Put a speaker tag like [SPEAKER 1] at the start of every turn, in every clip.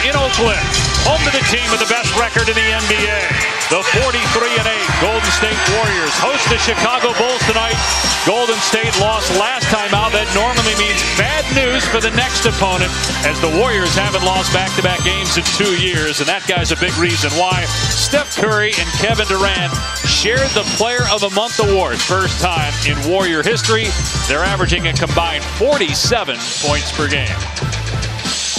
[SPEAKER 1] in Oakland, home to the team with the best record in the NBA. The 43-8 Golden State Warriors host the Chicago Bulls tonight. Golden State lost last time out. That normally means bad news for the next opponent, as the Warriors haven't lost back-to-back games in 2 years, and that guy's a big reason why. Steph Curry and Kevin Durant shared the Player of the Month award. First time in Warrior history. They're averaging a combined 47 points per game.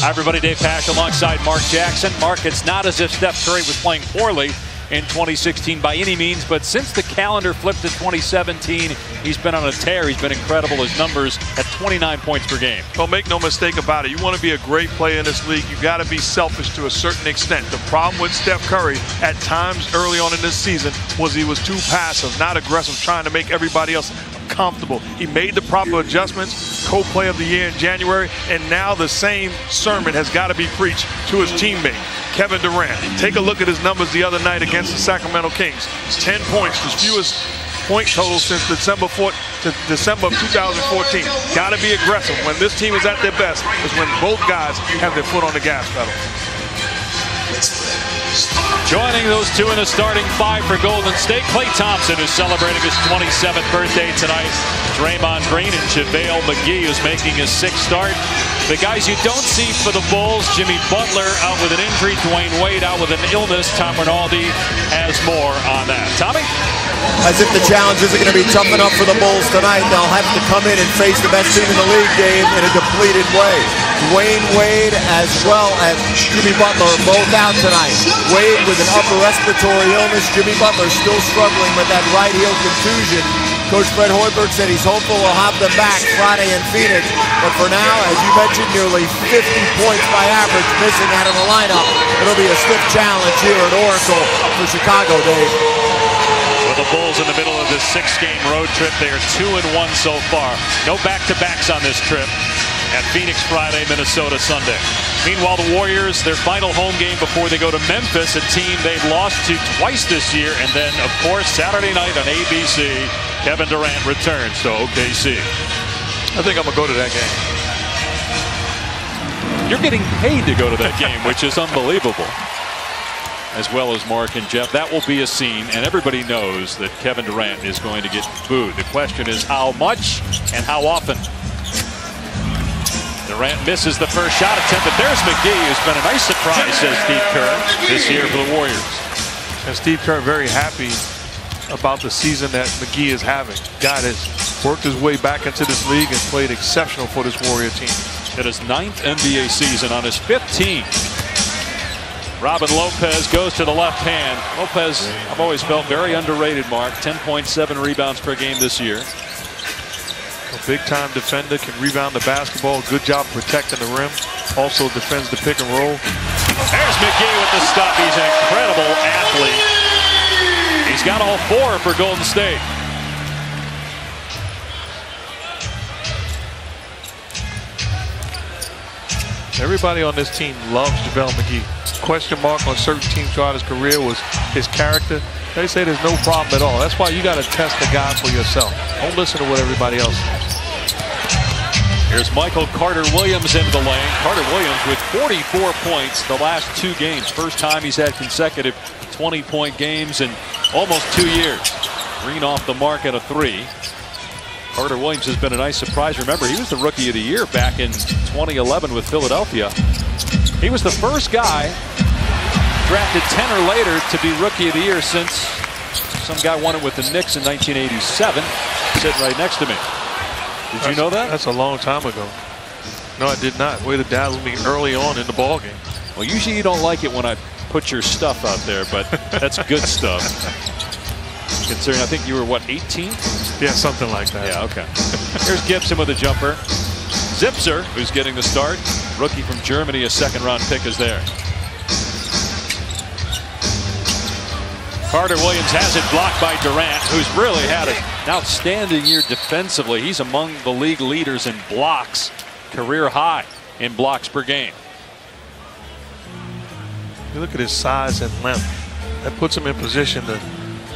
[SPEAKER 1] Hi, everybody. Dave Pasch alongside Mark Jackson. Mark, it's not as if Steph Curry was playing poorly in 2016 by any means, but since the calendar flipped to 2017, he's been on a tear. He's been incredible. His numbers at 29 points per game.
[SPEAKER 2] Well, make no mistake about it. You want to be a great player in this league, you got to be selfish to a certain extent. The problem with Steph Curry at times early on in this season was he was too passive, not aggressive, trying to make everybody else comfortable. He made the proper adjustments, co-player of the year in January, and now the same sermon has got to be preached to his teammate, Kevin Durant. Take a look at his numbers the other night against the Sacramento Kings. 10 points, his fewest point total since December of 2014. Got to be aggressive. When this team is at their best is when both guys have their foot on the gas pedal.
[SPEAKER 1] Joining those two in the starting five for Golden State, Klay Thompson, who's celebrating his 27th birthday tonight. Draymond Green and JaVale McGee, who's making his 6th start. The guys you don't see for the Bulls, Jimmy Butler out with an injury, Dwayne Wade out with an illness. Tom Rinaldi has more on that. Tommy?
[SPEAKER 3] As if the challenge isn't going to be tough enough for the Bulls tonight, they'll have to come in and face the best team in the league, Dave, in a depleted way. Dwayne Wade as well as Jimmy Butler are both out tonight. Wade with an upper respiratory illness. Jimmy Butler still struggling with that right heel contusion. Coach Fred Hoiberg said he's hopeful we'll have them back Friday in Phoenix. But for now, as you mentioned, nearly 50 points by average missing out of the lineup. It'll be a stiff challenge here at Oracle for Chicago, Dave.
[SPEAKER 1] With the Bulls in the middle of this 6-game road trip, they are 2-1 so far. No back-to-backs on this trip. At Phoenix Friday, Minnesota Sunday. Meanwhile, the Warriors, their final home game before they go to Memphis, a team they've lost to twice this year. And then, of course, Saturday night on ABC, Kevin Durant returns to OKC.
[SPEAKER 2] I think I'm going to go to that game.
[SPEAKER 1] You're getting paid to go to that game, which is unbelievable. As well as Mark and Jeff. That will be a scene, and everybody knows that Kevin Durant is going to get booed. The question is how much and how often. Durant misses the first shot attempt, but there's McGee, who's been a nice surprise, says Steve Kerr, this year for the Warriors.
[SPEAKER 2] And Steve Kerr very happy about the season that McGee is having. Guy has worked his way back into this league and played exceptional for this Warrior team.
[SPEAKER 1] It is 9th NBA season on his 5th team. Robin Lopez goes to the left hand. Lopez, I've always felt very underrated, Mark. 10.7 rebounds per game this year.
[SPEAKER 2] A big-time defender, can rebound the basketball. Good job protecting the rim. Also defends the pick and roll.
[SPEAKER 1] There's McGee with the stuff. He's an incredible athlete. He's got all 4 for Golden State.
[SPEAKER 2] Everybody on this team loves JaVale McGee. Question mark on certain teams throughout his career was his character. They say there's no problem at all. That's why you got to test the guy for yourself. Don't listen to what everybody else says.
[SPEAKER 1] Here's Michael Carter-Williams into the lane. Carter-Williams with 44 points the last 2 games. First time he's had consecutive 20-point games in almost 2 years. Green off the mark at a 3. Carter-Williams has been a nice surprise. Remember, he was the Rookie of the Year back in 2011 with Philadelphia. He was the first guy drafted 10 or later to be Rookie of the Year since some guy won it with the Knicks in 1987, sitting right next to me. Did you know that?
[SPEAKER 2] That's a long time ago. No, I did not. Way to dazzle me early on in the ballgame.
[SPEAKER 1] Well, usually you don't like it when I put your stuff out there, but that's good stuff. Considering I think you were, what, 18?
[SPEAKER 2] Yeah, something like that.
[SPEAKER 1] Yeah, okay. Here's Gibson with a jumper. Zipser, who's getting the start. Rookie from Germany, a 2nd-round pick, is there. Carter-Williams has it blocked by Durant, who's really had an outstanding year defensively. He's among the league leaders in blocks, career high in blocks per game.
[SPEAKER 2] You look at his size and length. That puts him in position to.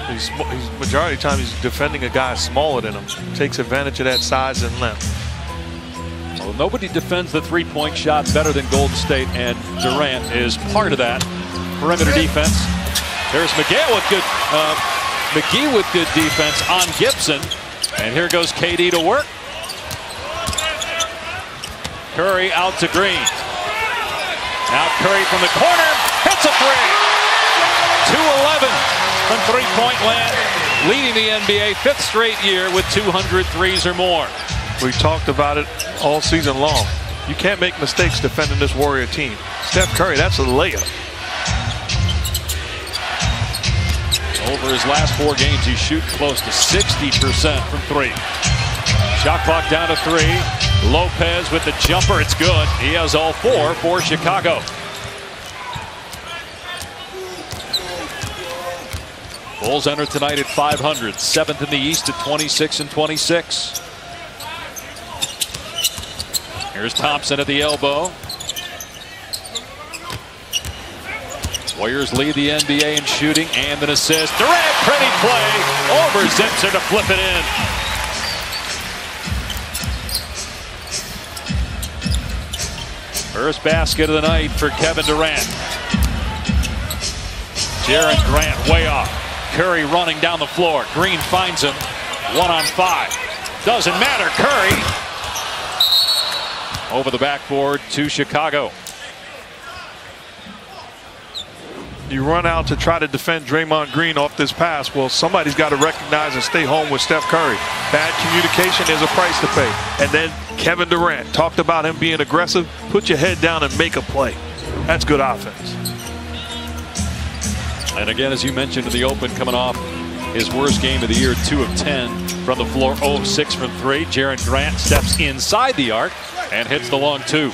[SPEAKER 2] He's majority of the time he's defending a guy smaller than him. Takes advantage of that size and length.
[SPEAKER 1] Well, Well, nobody defends the three-point shot better than Golden State, and Durant is part of that perimeter defense. There's McGee with good defense on Gibson. And here goes KD to work. Curry out to Green. Now Curry from the corner hits a three. 2-11 from three-point land, leading the NBA 5th straight year with 200 threes or more.
[SPEAKER 2] We talked about it all season long. You can't make mistakes defending this Warrior team. Steph Curry, that's a layup.
[SPEAKER 1] Over his last 4 games, he's shooting close to 60% from 3. Shot clock down to 3. Lopez with the jumper. It's good. He has all 4 for Chicago. Bulls enter tonight at 500. 7th in the East at 26-26. Here's Thompson at the elbow. Warriors lead the NBA in shooting and an assist. Durant, pretty play over Zinser to flip it in. First basket of the night for Kevin Durant. Jaren Grant way off. Curry running down the floor. Green finds him. 1-on-5. Doesn't matter. Curry over the backboard to Chicago.
[SPEAKER 2] You run out to try to defend Draymond Green off this pass. Well, somebody's got to recognize and stay home with Steph Curry. Bad communication is a price to pay. And then Kevin Durant talked about him being aggressive. Put your head down and make a play. That's good offense.
[SPEAKER 1] And again, as you mentioned in the open, coming off his worst game of the year, 2 of 10 from the floor, 0 of 6 from 3. Jaren Grant steps inside the arc and hits the long 2.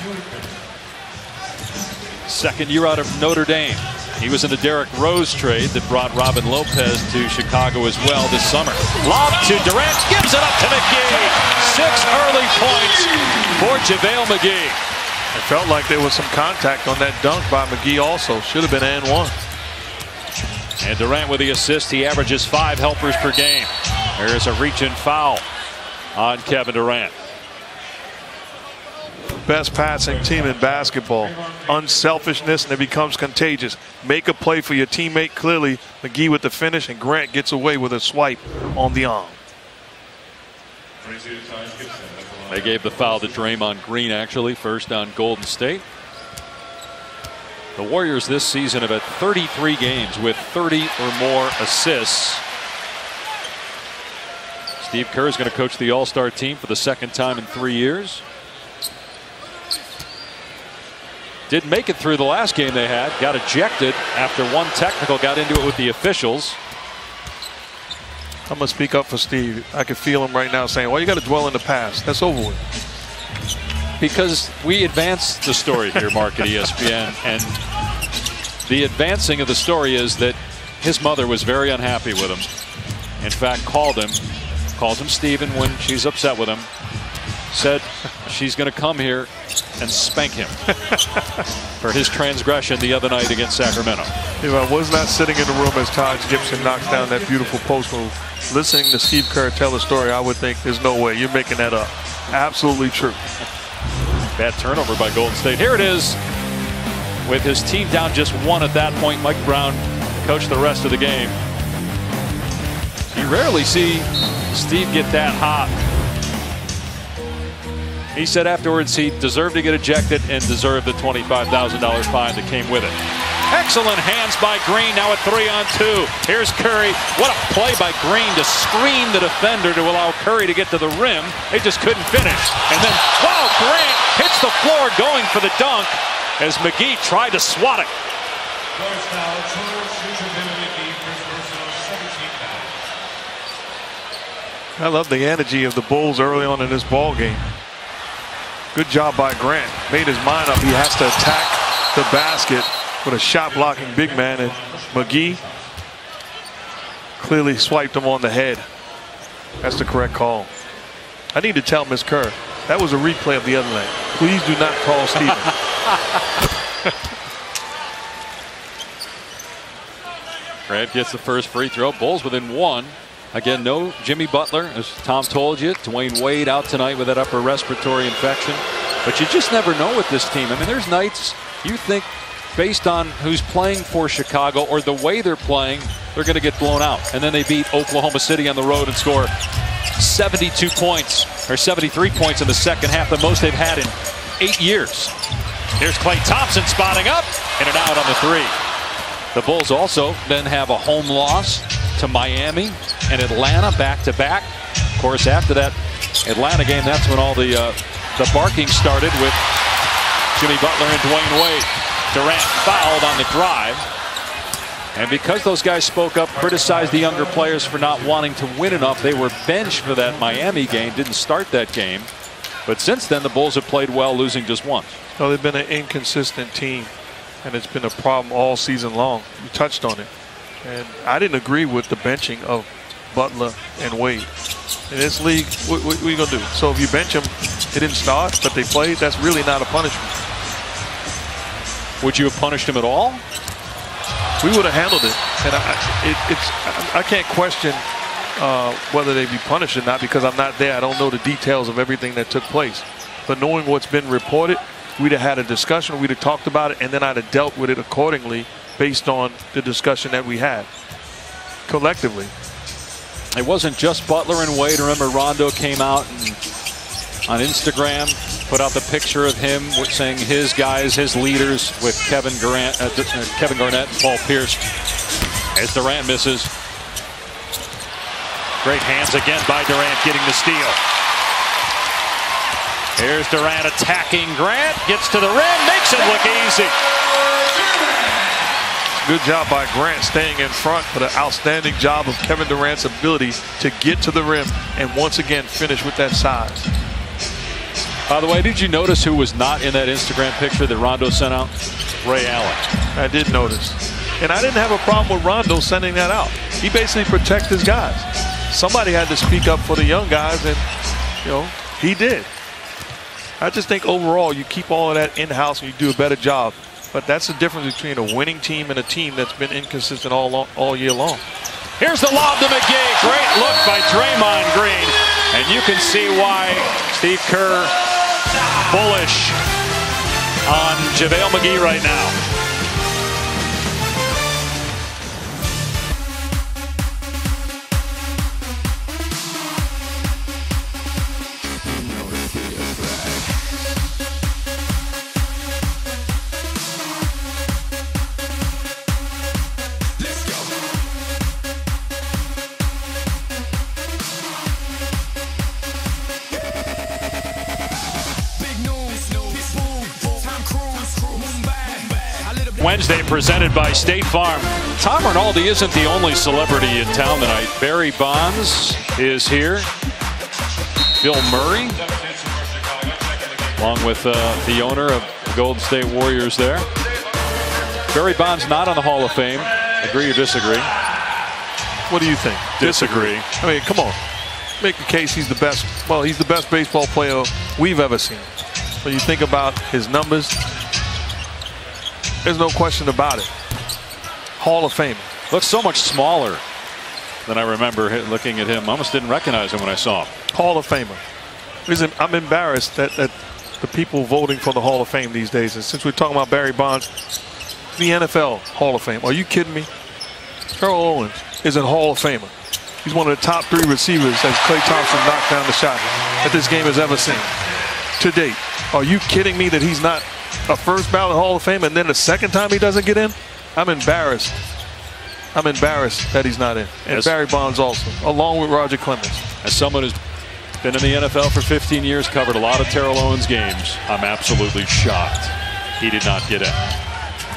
[SPEAKER 1] Second year out of Notre Dame. He was in the Derrick Rose trade that brought Robin Lopez to Chicago as well this summer. Lob to Durant, gives it up to McGee. 6 early points for JaVale McGee.
[SPEAKER 2] It felt like there was some contact on that dunk by McGee also. Should have been and one.
[SPEAKER 1] And Durant with the assist. He averages 5 helpers per game. There's a reach-in foul on Kevin Durant.
[SPEAKER 2] Best passing team in basketball. Unselfishness, and it becomes contagious. Make a play for your teammate. Clearly, McGee with the finish, and Grant gets away with a swipe on the arm.
[SPEAKER 1] They gave the foul to Draymond Green, actually, first on Golden State. The Warriors this season have had 33 games with 30 or more assists. Steve Kerr is going to coach the All-Star team for the 2nd time in 3 years. Didn't make it through the last game they had. Got ejected after one technical. Got into it with the officials.
[SPEAKER 2] I'm going to speak up for Steve. I can feel him right now saying, well, you got to dwell in the past. That's over with.
[SPEAKER 1] Because we advanced the story here, Mark, at ESPN. And the advancing of the story is that his mother was very unhappy with him. In fact, calls him Steven when she's upset with him. Said she's going to come here and spank him for his transgression the other night against Sacramento.
[SPEAKER 2] If I was not sitting in the room as Taj Gibson knocks down that beautiful post move, listening to Steve Kerr tell the story, I would think there's no way. You're making that up. Absolutely true.
[SPEAKER 1] Bad turnover by Golden State. Here it is. With his team down just 1 at that point, Mike Brown coached the rest of the game. You rarely see Steve get that hot. He said afterwards he deserved to get ejected and deserved the $25,000 fine that came with it. Excellent hands by Green, now a 3-on-2. Here's Curry. What a play by Green to screen the defender to allow Curry to get to the rim. They just couldn't finish. And then, wow, Grant hits the floor going for the dunk as McGee tried to swat it.
[SPEAKER 2] I love the energy of the Bulls early on in this ball game. Good job by Grant. Made his mind up. He has to attack the basket with a shot blocking big man, and McGee clearly swiped him on the head. That's the correct call. I need to tell Ms. Kerr that was a replay of the other night. Please do not call Steven.
[SPEAKER 1] Grant gets the first free throw. Bulls within 1. Again, no Jimmy Butler, as Tom told you. Dwayne Wade out tonight with that upper respiratory infection. But you just never know with this team. I mean, there's nights you think, based on who's playing for Chicago or the way they're playing, they're going to get blown out. And then they beat Oklahoma City on the road and score 72 points or 73 points in the second half, the most they've had in 8 years. Here's Klay Thompson spotting up, in and out on the three. The Bulls also then have a home loss to Miami and Atlanta back-to-back. Of course, after that Atlanta game, that's when all the barking started with Jimmy Butler and Dwayne Wade. Durant fouled on the drive. And because those guys spoke up, criticized the younger players for not wanting to win enough, they were benched for that Miami game, didn't start that game. But since then, the Bulls have played well, losing just once.
[SPEAKER 2] Well, they've been an inconsistent team, and it's been a problem all season long. You touched on it. And I didn't agree with the benching of Butler and Wade. In this league, what are you going to do? So if you bench them, they didn't start, but they played, that's really not a punishment.
[SPEAKER 1] Would you have punished him at all?
[SPEAKER 2] We would have handled it. And I can't question whether they'd be punished or not because I'm not there. I don't know the details of everything that took place. But knowing what's been reported, we'd have had a discussion, we'd have talked about it, and then I'd have dealt with it accordingly based on the discussion that we had collectively.
[SPEAKER 1] It wasn't just Butler and Wade. Remember, Rondo came out and on Instagram put out the picture of him saying his guys, his leaders, with Kevin Garnett and Paul Pierce. As Durant misses. Great hands again by Durant, getting the steal. Here's Durant attacking Grant, gets to the rim, makes it look easy.
[SPEAKER 2] Good job by Grant staying in front, but an outstanding job of Kevin Durant's ability to get to the rim and once again finish with that size.
[SPEAKER 1] By the way, did you notice who was not in that Instagram picture that Rondo sent out? Ray Allen.
[SPEAKER 2] I did notice. And I didn't have a problem with Rondo sending that out. He basically protects his guys. Somebody had to speak up for the young guys, and, you know, he did. I just think overall you keep all of that in-house and you do a better job. But that's the difference between a winning team and a team that's been inconsistent all year long.
[SPEAKER 1] Here's the lob to McGee. Great look by Draymond Green. And you can see why Steve Kerr bullish on JaVale McGee right now. Wednesday presented by State Farm. Tom Rinaldi isn't the only celebrity in town tonight. Barry Bonds is here. Bill Murray, along with the owner of the Golden State Warriors there. Barry Bonds not on the Hall of Fame. Agree or disagree?
[SPEAKER 2] What do you think?
[SPEAKER 1] Disagree.
[SPEAKER 2] I mean, come on. Make the case he's the best. Well, he's the best baseball player we've ever seen. When you think about his numbers, there's no question about it. Hall of Fame.
[SPEAKER 1] Looks so much smaller than I remember looking at him. I almost didn't recognize him when I saw him.
[SPEAKER 2] Hall of Famer. Listen, I'm embarrassed that the people voting for the Hall of Fame these days, and since we're talking about Barry Bonds, the NFL Hall of Fame. Are you kidding me? Terrell Owens is a Hall of Famer. He's one of the top 3 receivers as Klay Thompson knocked down the shot that this game has ever seen to date. Are you kidding me that he's not a first ballot Hall of Fame, and then the second time he doesn't get in? I'm embarrassed. I'm embarrassed that he's not in. And Barry Bonds also, along with Roger Clemens.
[SPEAKER 1] As someone who's been in the NFL for 15 years, covered a lot of Terrell Owens games, I'm absolutely shocked he did not get in.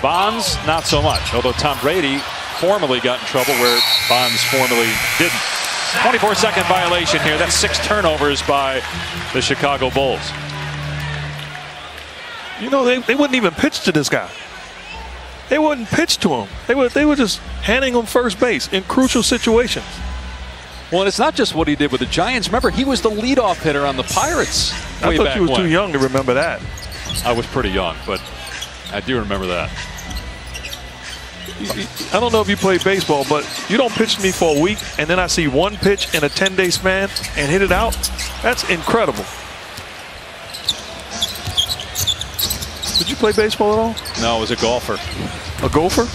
[SPEAKER 1] Bonds, not so much, although Tom Brady formerly got in trouble where Bonds formerly didn't. 24-second violation here. That's 6 turnovers by the Chicago Bulls.
[SPEAKER 2] You know, they wouldn't even pitch to this guy. They wouldn't pitch to him. They were just handing him first base in crucial situations.
[SPEAKER 1] Well, and it's not just what he did with the Giants. Remember, he was the leadoff hitter on the Pirates.
[SPEAKER 2] I thought you were too young to remember that.
[SPEAKER 1] I was pretty young, but I do remember that.
[SPEAKER 2] I don't know if you play baseball, but you don't pitch to me for a week, and then I see one pitch in a 10-day span and hit it out. That's incredible. you play baseball at all?
[SPEAKER 1] No, I was a golfer.
[SPEAKER 2] A gopher?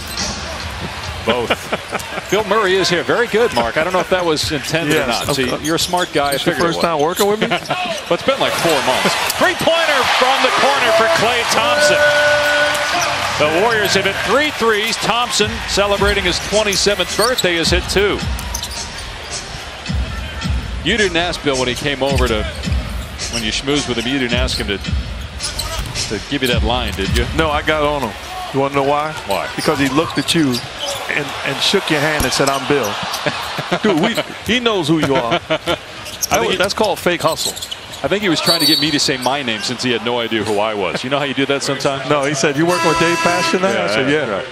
[SPEAKER 1] Both. Bill Murray is here. Very good, Mark. I don't know if that was intended or not. See, you're a smart guy.
[SPEAKER 2] It's your first time working with me?
[SPEAKER 1] But it's been like 4 months. Three-pointer from the corner for Klay Thompson. The Warriors have hit 3 threes. Thompson, celebrating his 27th birthday, has hit 2. You didn't ask Bill when he came over when you schmoozed with him, you didn't ask him to give you that line, did you?
[SPEAKER 2] No, I got on him. You want to know why?
[SPEAKER 1] Why?
[SPEAKER 2] Because he looked at you and shook your hand and said, "I'm Bill." Dude, he knows who you are. That's called fake hustle.
[SPEAKER 1] I think he was trying to get me to say my name since he had no idea who I was. You know how you do that sometimes?
[SPEAKER 2] No, he said, "You working with Dave Passion now?"
[SPEAKER 1] Yeah,
[SPEAKER 2] I said, "Yeah."
[SPEAKER 1] Right.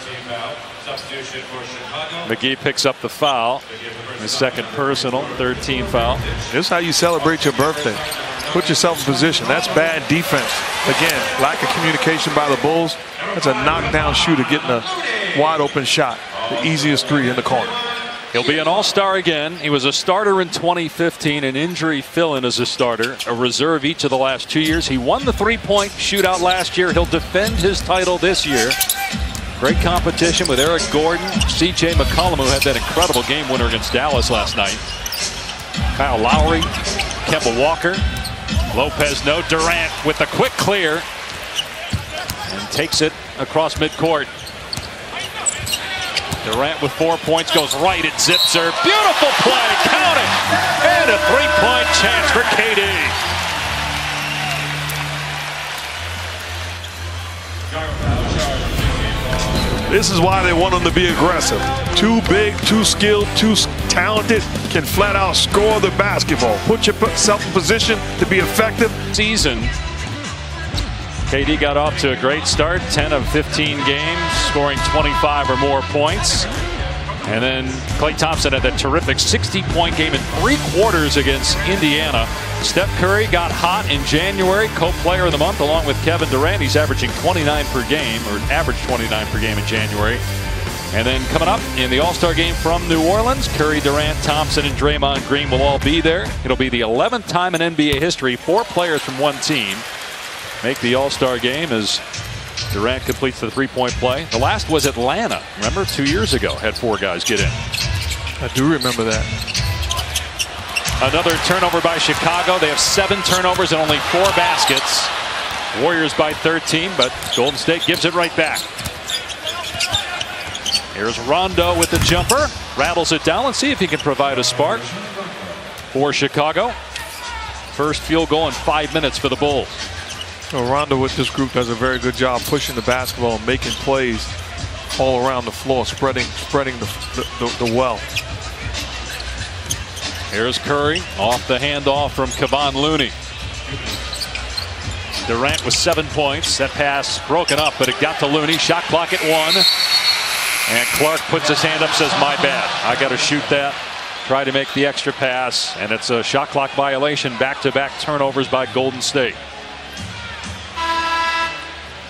[SPEAKER 1] McGee picks up the foul. His second personal, 13 team foul.
[SPEAKER 2] This is how you celebrate your birthday. Put yourself in position. That's bad defense. Again, lack of communication by the Bulls. That's a knockdown shooter getting a wide open shot. The easiest 3 in the corner.
[SPEAKER 1] He'll be an all-star again. He was a starter in 2015, an injury fill-in as a starter, a reserve each of the last 2 years. He won the three-point shootout last year. He'll defend his title this year. Great competition with Eric Gordon, C.J. McCollum, who had that incredible game winner against Dallas last night. Kyle Lowry, Kemba Walker, Lopez, no. Durant with the quick clear and takes it across midcourt. Durant with 4 points goes right at Zipser. Beautiful play, count it, and a three-point chance for KD.
[SPEAKER 2] This is why they want him to be aggressive. Too big, too skilled, too talented, can flat out score the basketball. Put yourself in position to be effective.
[SPEAKER 1] Season. KD got off to a great start, 10 of 15 games, scoring 25 or more points. And then Klay Thompson had that terrific 60-point game in 3 quarters against Indiana. Steph Curry got hot in January, co-player of the month along with Kevin Durant. He's averaging 29 per game, or averaged 29 per game in January. And then coming up in the All-Star game from New Orleans, Curry, Durant, Thompson, and Draymond Green will all be there. It'll be the 11th time in NBA history 4 players from one team make the All-Star game as Durant completes the three-point play. The last was Atlanta. Remember, 2 years ago, had 4 guys get in.
[SPEAKER 2] I do remember that.
[SPEAKER 1] Another turnover by Chicago. They have 7 turnovers and only 4 baskets. Warriors by 13, but Golden State gives it right back. Here's Rondo with the jumper. Rattles it down. Let's see if he can provide a spark for Chicago. First field goal in 5 minutes for the Bulls.
[SPEAKER 2] Well, Rondo with this group does a very good job pushing the basketball and making plays all around the floor, spreading the well.
[SPEAKER 1] Here's Curry off the handoff from Kevon Looney. Durant with 7 points. That pass broken up, but it got to Looney. Shot clock at 1. And Clark puts his hand up, says, "My bad. I got to shoot that." Try to make the extra pass, and it's a shot clock violation. Back-to-back turnovers by Golden State.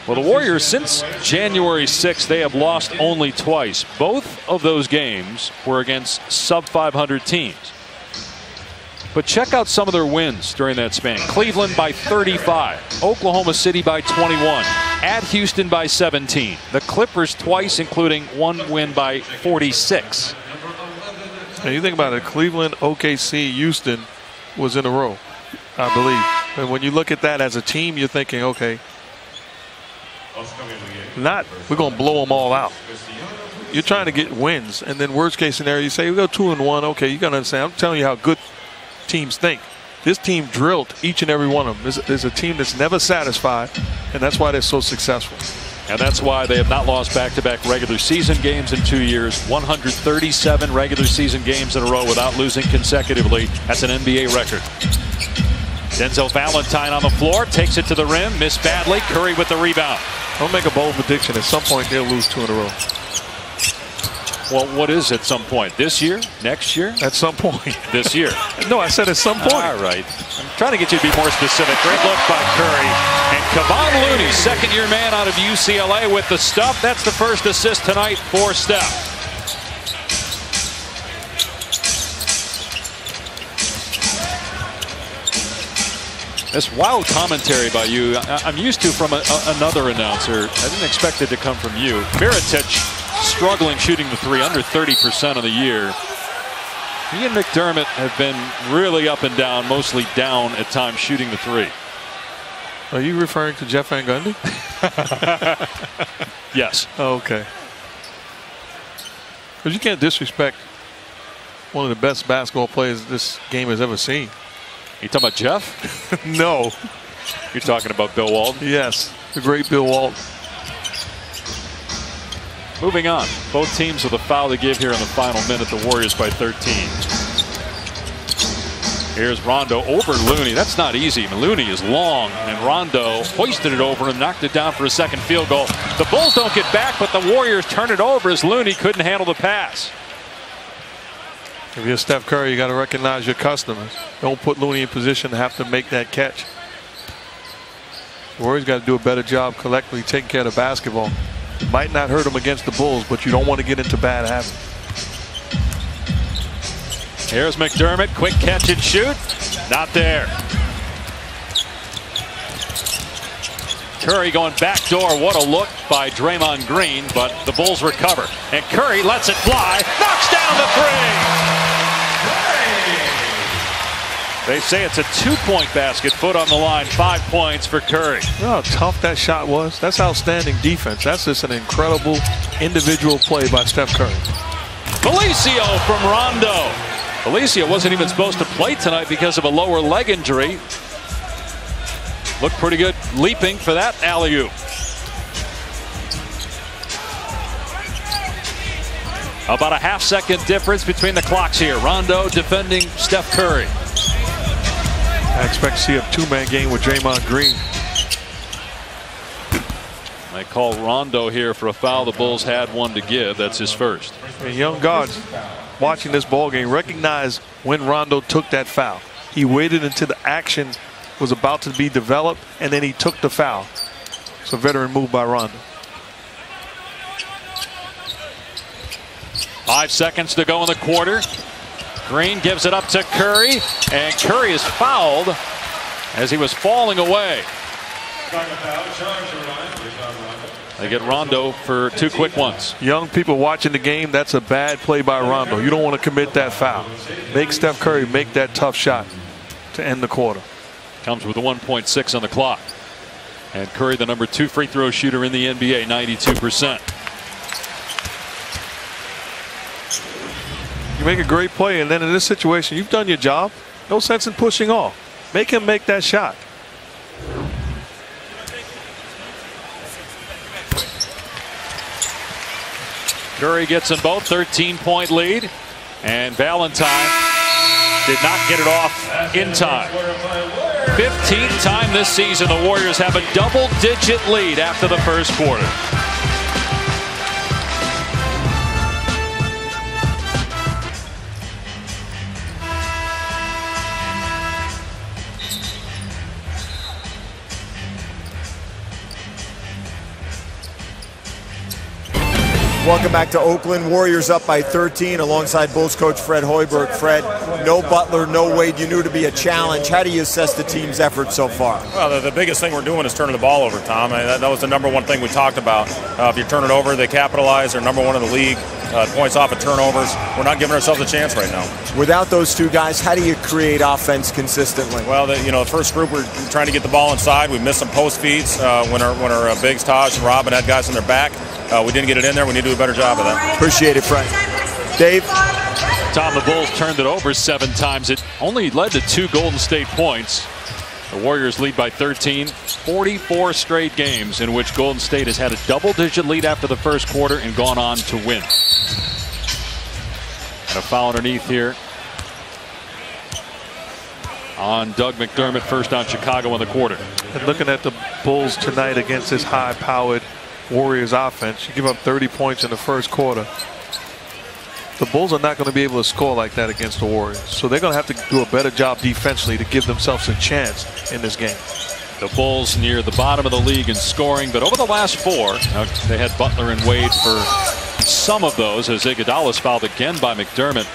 [SPEAKER 1] Well, the Warriors, since January 6th, they have lost only twice. Both of those games were against sub-500 teams. But check out some of their wins during that span. Cleveland by 35. Oklahoma City by 21. At Houston by 17. The Clippers twice, including 1 win by 46.
[SPEAKER 2] And you think about it, Cleveland, OKC, Houston was in a row, I believe. And when you look at that as a team, you're thinking, okay, we're going to blow them all out. You're trying to get wins, and then worst case scenario, you say we go 2-1. Okay, you got to understand. I'm telling you how good teams think. This team drilled each and every one of them. There's a team that's never satisfied, and that's why they're so successful.
[SPEAKER 1] And that's why they have not lost back-to-back regular season games in 2 years. 137 regular season games in a row without losing consecutively. That's an NBA record. Denzel Valentine on the floor, takes it to the rim, missed badly. Curry with the rebound.
[SPEAKER 2] I'll make a bold prediction. At some point, they'll lose 2 in a row.
[SPEAKER 1] Well, what is at some point? This year? Next year?
[SPEAKER 2] At some point.
[SPEAKER 1] This year.
[SPEAKER 2] No, I said at some point.
[SPEAKER 1] All right. I'm trying to get you to be more specific. Great look by Curry. And Kevon Looney, second-year man out of UCLA with the stuff. That's the first assist tonight for Steph. This wild commentary by you, I'm used to from another announcer. I didn't expect it to come from you. Mirotic struggling shooting the three, under 30% of the year. He and McDermott have been really up and down, mostly down at times shooting the three.
[SPEAKER 2] Are you referring to Jeff Van Gundy?
[SPEAKER 1] Yes.
[SPEAKER 2] Oh, okay. Because you can't disrespect one of the best basketball players this game has ever seen.
[SPEAKER 1] You talking about Jeff?
[SPEAKER 2] No.
[SPEAKER 1] You're talking about Bill Walton?
[SPEAKER 2] Yes, the great Bill Walton.
[SPEAKER 1] Moving on. Both teams with a foul to give here in the final minute. The Warriors by 13. Here's Rondo over Looney. That's not easy. Looney is long, and Rondo hoisted it over and knocked it down for a second field goal. The Bulls don't get back, but the Warriors turn it over as Looney couldn't handle the pass.
[SPEAKER 2] If you're Steph Curry, you got to recognize your customers. Don't put Looney in position to have to make that catch. The Warriors got to do a better job collectively taking care of the basketball. It might not hurt them against the Bulls, but you don't want to get into bad habits.
[SPEAKER 1] Here's McDermott, quick catch and shoot. Not there. Curry going backdoor. What a look by Draymond Green, but the Bulls recover. And Curry lets it fly, knocks down the three. They say it's a two-point basket, foot on the line, 5 points for Curry.
[SPEAKER 2] You know how tough that shot was? That's outstanding defense. That's just an incredible individual play by Steph Curry.
[SPEAKER 1] Felicio from Rondo. Felicio wasn't even supposed to play tonight because of a lower leg injury. Looked pretty good leaping for that alley-oop. About a half-second difference between the clocks here. Rondo defending Steph Curry.
[SPEAKER 2] I expect to see a two-man game with Draymond Green.
[SPEAKER 1] They call Rondo here for a foul. The Bulls had one to give. That's his first.
[SPEAKER 2] And young guards watching this ball game recognize when Rondo took that foul. He waited until the action was about to be developed, and then he took the foul. It's a veteran move by Rondo.
[SPEAKER 1] 5 seconds to go in the quarter. Green gives it up to Curry, and Curry is fouled as he was falling away. They get Rondo for two quick ones.
[SPEAKER 2] Young people watching the game, that's a bad play by Rondo. You don't want to commit that foul. Make Steph Curry make that tough shot to end the quarter.
[SPEAKER 1] Comes with a 1.6 on the clock. And Curry, the number 2 free throw shooter in the NBA, 92%.
[SPEAKER 2] You make a great play, and then in this situation, you've done your job. No sense in pushing off. Make him make that shot.
[SPEAKER 1] Curry gets them both, 13-point lead. And Valentine did not get it off in time. 15th time this season the Warriors have a double-digit lead after the first quarter.
[SPEAKER 3] Welcome back to Oakland. Warriors up by 13 alongside Bulls coach Fred Hoiberg. Fred, no Butler, no Wade. You knew to be a challenge. How do you assess the team's effort so far?
[SPEAKER 4] Well, the biggest thing we're doing is turning the ball over, Tom. That was the number one thing we talked about. If you turn it over, they capitalize. They're number one in the league. Points off of turnovers. We're not giving ourselves a chance right now.
[SPEAKER 3] Without those two guys, how do you create offense consistently?
[SPEAKER 4] Well, the first group, we're trying to get the ball inside. We missed some post feeds when our bigs, Taj and Robin, had guys on their back. We didn't get it in there. We need to do a better job of that.
[SPEAKER 3] Appreciate it, Fred. Dave?
[SPEAKER 1] Tom, the Bulls turned it over 7 times. It only led to 2 Golden State points. The Warriors lead by 13. 44 straight games in which Golden State has had a double-digit lead after the first quarter and gone on to win. And a foul underneath here on Doug McDermott, first on Chicago in the quarter.
[SPEAKER 2] And looking at the Bulls tonight against this high-powered Warriors offense, you give up 30 points in the first quarter. The Bulls are not going to be able to score like that against the Warriors. So they're going to have to do a better job defensively to give themselves a chance in this game.
[SPEAKER 1] The Bulls near the bottom of the league in scoring, but over the last 4, they had Butler and Wade for some of those as Iguodala's fouled again by McDermott.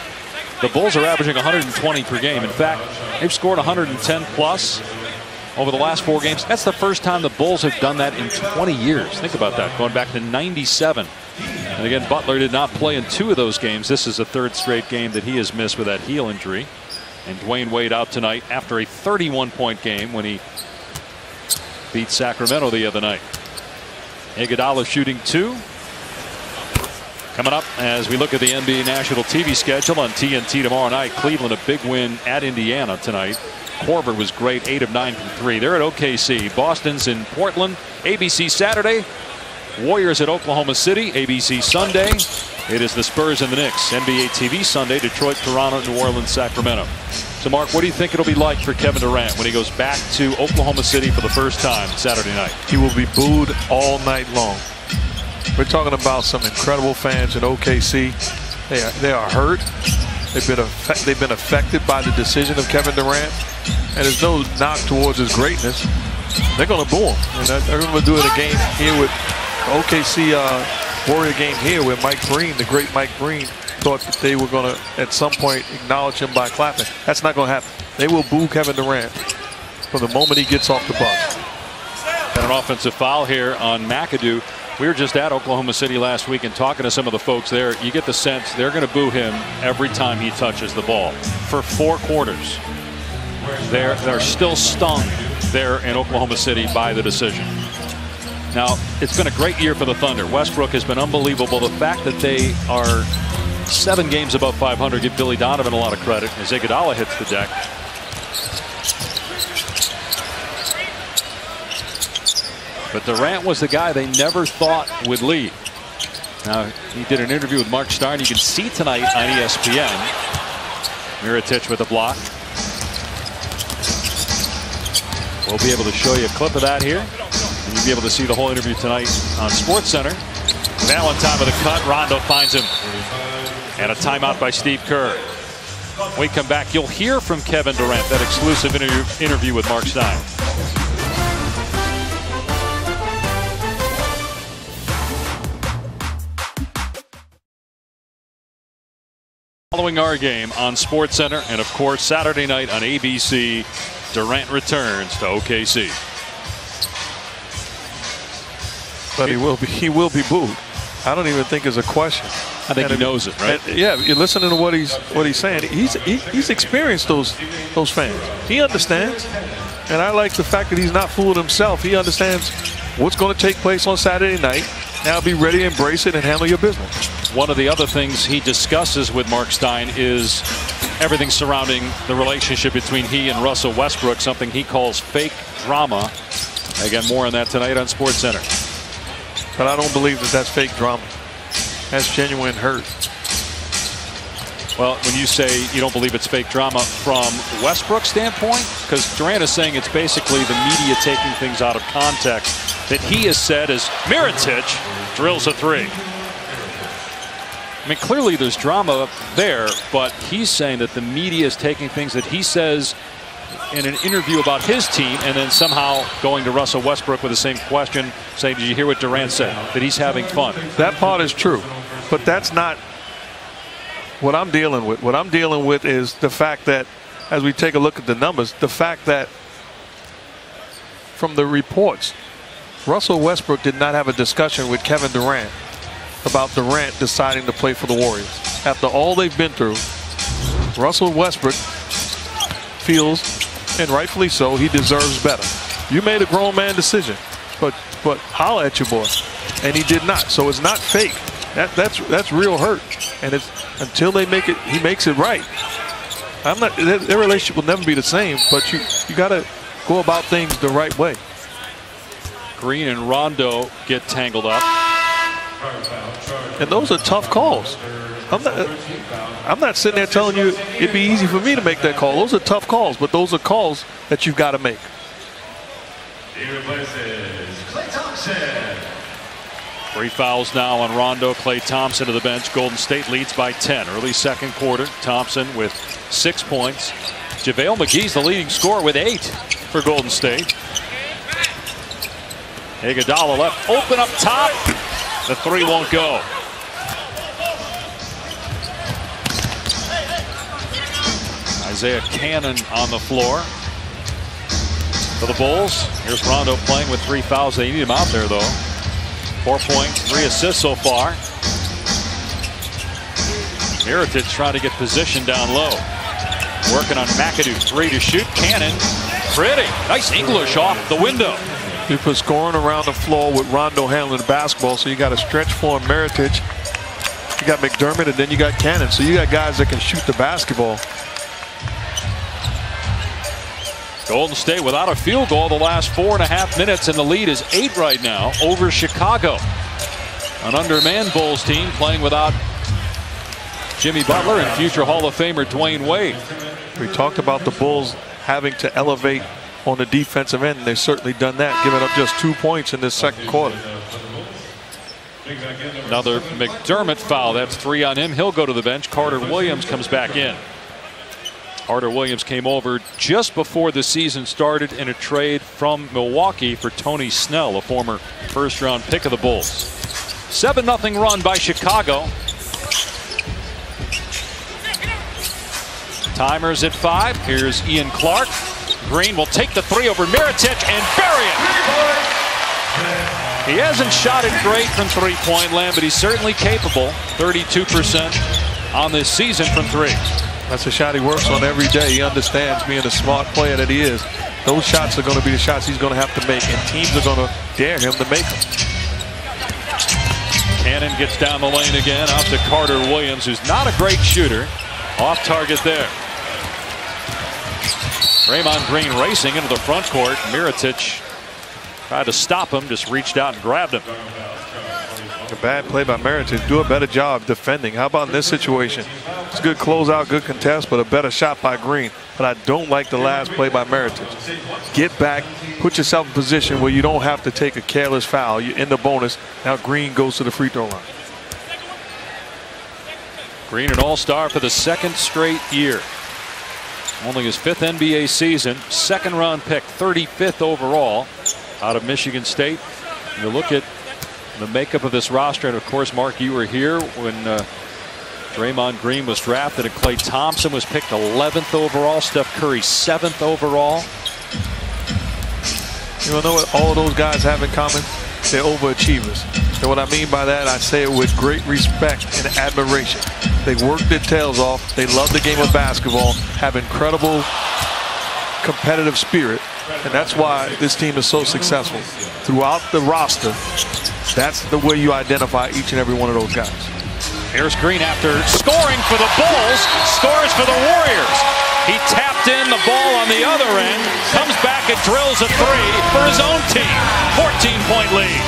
[SPEAKER 1] The Bulls are averaging 120 per game. In fact, they've scored 110 plus over the last 4 games. That's the first time the Bulls have done that in 20 years. Think about that, going back to '97. And again, Butler did not play in 2 of those games. This is the 3rd straight game that he has missed with that heel injury. And Dwayne Wade out tonight after a 31-point game when he beat Sacramento the other night. Iguodala shooting 2. Coming up as we look at the NBA national TV schedule on TNT tomorrow night. Cleveland a big win at Indiana tonight. Korver was great, 8 of 9 from 3. They're at OKC. Boston's in Portland. ABC Saturday. Warriors at Oklahoma City. ABC Sunday. It is the Spurs and the Knicks. NBA TV Sunday. Detroit, Toronto, New Orleans, Sacramento. So Mark, what do you think it'll be like for Kevin Durant when he goes back to Oklahoma City for the first time Saturday night?
[SPEAKER 2] He will be booed all night long. We're talking about some incredible fans in OKC. They are hurt. They've been affected by the decision of Kevin Durant, and there's no knock towards his greatness. They're going to boo him, and they're going to do it a game here with OKC Warrior game here where Mike Breen, the great Mike Breen, thought that they were going to at some point acknowledge him by clapping. That's not going to happen. They will boo Kevin Durant from the moment he gets off the bus.
[SPEAKER 1] Got an offensive foul here on McAdoo. We were just at Oklahoma City last week and talking to some of the folks there. You get the sense they're going to boo him every time he touches the ball for 4 quarters. They're still stung there in Oklahoma City by the decision. Now, it's been a great year for the Thunder. Westbrook has been unbelievable. The fact that they are 7 games above 500, give Billy Donovan a lot of credit as Iguodala hits the deck. But Durant was the guy they never thought would lead. Now, he did an interview with Mark Stein. You can see tonight on ESPN. Mirotić with a block. We'll be able to show you a clip of that here. And you'll be able to see the whole interview tonight on SportsCenter. Valentine with a cut. Rondo finds him. And a timeout by Steve Kerr. When we come back, you'll hear from Kevin Durant, that exclusive interview with Mark Stein. Following our game on SportsCenter, and of course Saturday night on ABC, Durant returns to OKC.
[SPEAKER 2] But he will be booed. I don't even think it's a question.
[SPEAKER 1] I think he knows it, right?
[SPEAKER 2] Yeah, you're listening to what he's saying. He's experienced those fans. He understands, and I like the fact that he's not fooling himself. He understands what's going to take place on Saturday night. Now be ready to embrace it and handle your business.
[SPEAKER 1] One of the other things he discusses with Mark Stein is everything surrounding the relationship between he and Russell Westbrook, something he calls fake drama. Again, more on that tonight on SportsCenter.
[SPEAKER 2] But I don't believe that that's fake drama. That's genuine hurt.
[SPEAKER 1] Well, when you say you don't believe it's fake drama from Westbrook's standpoint, because Durant is saying it's basically the media taking things out of context, that he has said as Mirotić drills a 3. I mean, clearly there's drama there, but he's saying that the media is taking things that he says in an interview about his team and then somehow going to Russell Westbrook with the same question, saying, did you hear what Durant said? That he's having fun.
[SPEAKER 2] That part is true, but that's not what I'm dealing with. What I'm dealing with is the fact that, as we take a look at the numbers, the fact that from the reports, Russell Westbrook did not have a discussion with Kevin Durant about Durant deciding to play for the Warriors. After all they've been through, Russell Westbrook feels, and rightfully so, he deserves better. You made a grown man decision, but holler at your boy, and he did not. So it's not fake. That's real hurt, and it's until they make it, he makes it right. I'm not. Their relationship will never be the same, but you got to go about things the right way.
[SPEAKER 1] Green and Rondo get tangled up.
[SPEAKER 2] And those are tough calls. I'm not sitting there telling you it'd be easy for me to make that call. Those are tough calls, but those are calls that you've got to make.
[SPEAKER 1] Three fouls now on Rondo. Klay Thompson to the bench. Golden State leads by 10. Early second quarter. Thompson with 6 points. JaVale McGee's the leading scorer with 8 for Golden State. Iguodala left open up top. The 3 won't go. Isaiah Cannon on the floor. for the Bulls. Here's Rondo playing with 3 fouls. They need him out there, though. 4 points, 3 assists so far. Mirotic trying to get position down low. Working on McAdoo. 3 to shoot. Cannon. Pretty. Nice English off the window.
[SPEAKER 2] You put scoring around the floor with Rondo handling the basketball, so you got a stretch for Mirotic. You got McDermott, and then you got Cannon. So you got guys that can shoot the basketball.
[SPEAKER 1] Golden State without a field goal the last 4.5 minutes, and the lead is 8 right now over Chicago. An undermanned Bulls team playing without Jimmy Butler and future Hall of Famer Dwayne Wade.
[SPEAKER 2] We talked about the Bulls having to elevate on the defensive end, and they've certainly done that, giving up just 2 points in this second quarter.
[SPEAKER 1] Another McDermott foul. That's 3 on him. He'll go to the bench. Carter Williams comes back in. Carter Williams came over just before the season started in a trade from Milwaukee for Tony Snell, a former first-round pick of the Bulls. 7-0 run by Chicago. Timers at 5. Here's Ian Clark. Green will take the 3 over Mirotic and bury it. He hasn't shot it great from three-point land, but he's certainly capable. 32% on this season from 3.
[SPEAKER 2] That's a shot he works on every day. He understands, being the smart player that he is, those shots are going to be the shots he's going to have to make, and teams are going to dare him to make them.
[SPEAKER 1] Cannon gets down the lane again, out to Carter Williams, who's not a great shooter. Off target there. Draymond Green racing into the front court. Mirotic tried to stop him, just reached out and grabbed him.
[SPEAKER 2] A bad play by Mirotic. Do a better job defending. How about in this situation? It's a good closeout, good contest, but a better shot by Green. But I don't like the last play by Mirotic. Get back, put yourself in a position where you don't have to take a careless foul. You're in the bonus. Now Green goes to the free throw line.
[SPEAKER 1] Green, an all-star for the 2nd straight year. Only his 5th NBA season. 2nd-round pick, 35th overall out of Michigan State. You look at the makeup of this roster, and of course, Mark, you were here when Draymond Green was drafted, and Klay Thompson was picked 11th overall. Steph Curry 7th overall.
[SPEAKER 2] You know what all those guys have in common? They're overachievers. And what I mean by that, I say it with great respect and admiration. They work their tails off. They love the game of basketball, have incredible competitive spirit, and that's why this team is so successful. Throughout the roster, that's the way you identify each and every one of those guys.
[SPEAKER 1] Here's Green after scoring for the Bulls, scores for the Warriors. He tapped in the ball on the other end, comes back and drills a 3 for his own team. 14-point lead.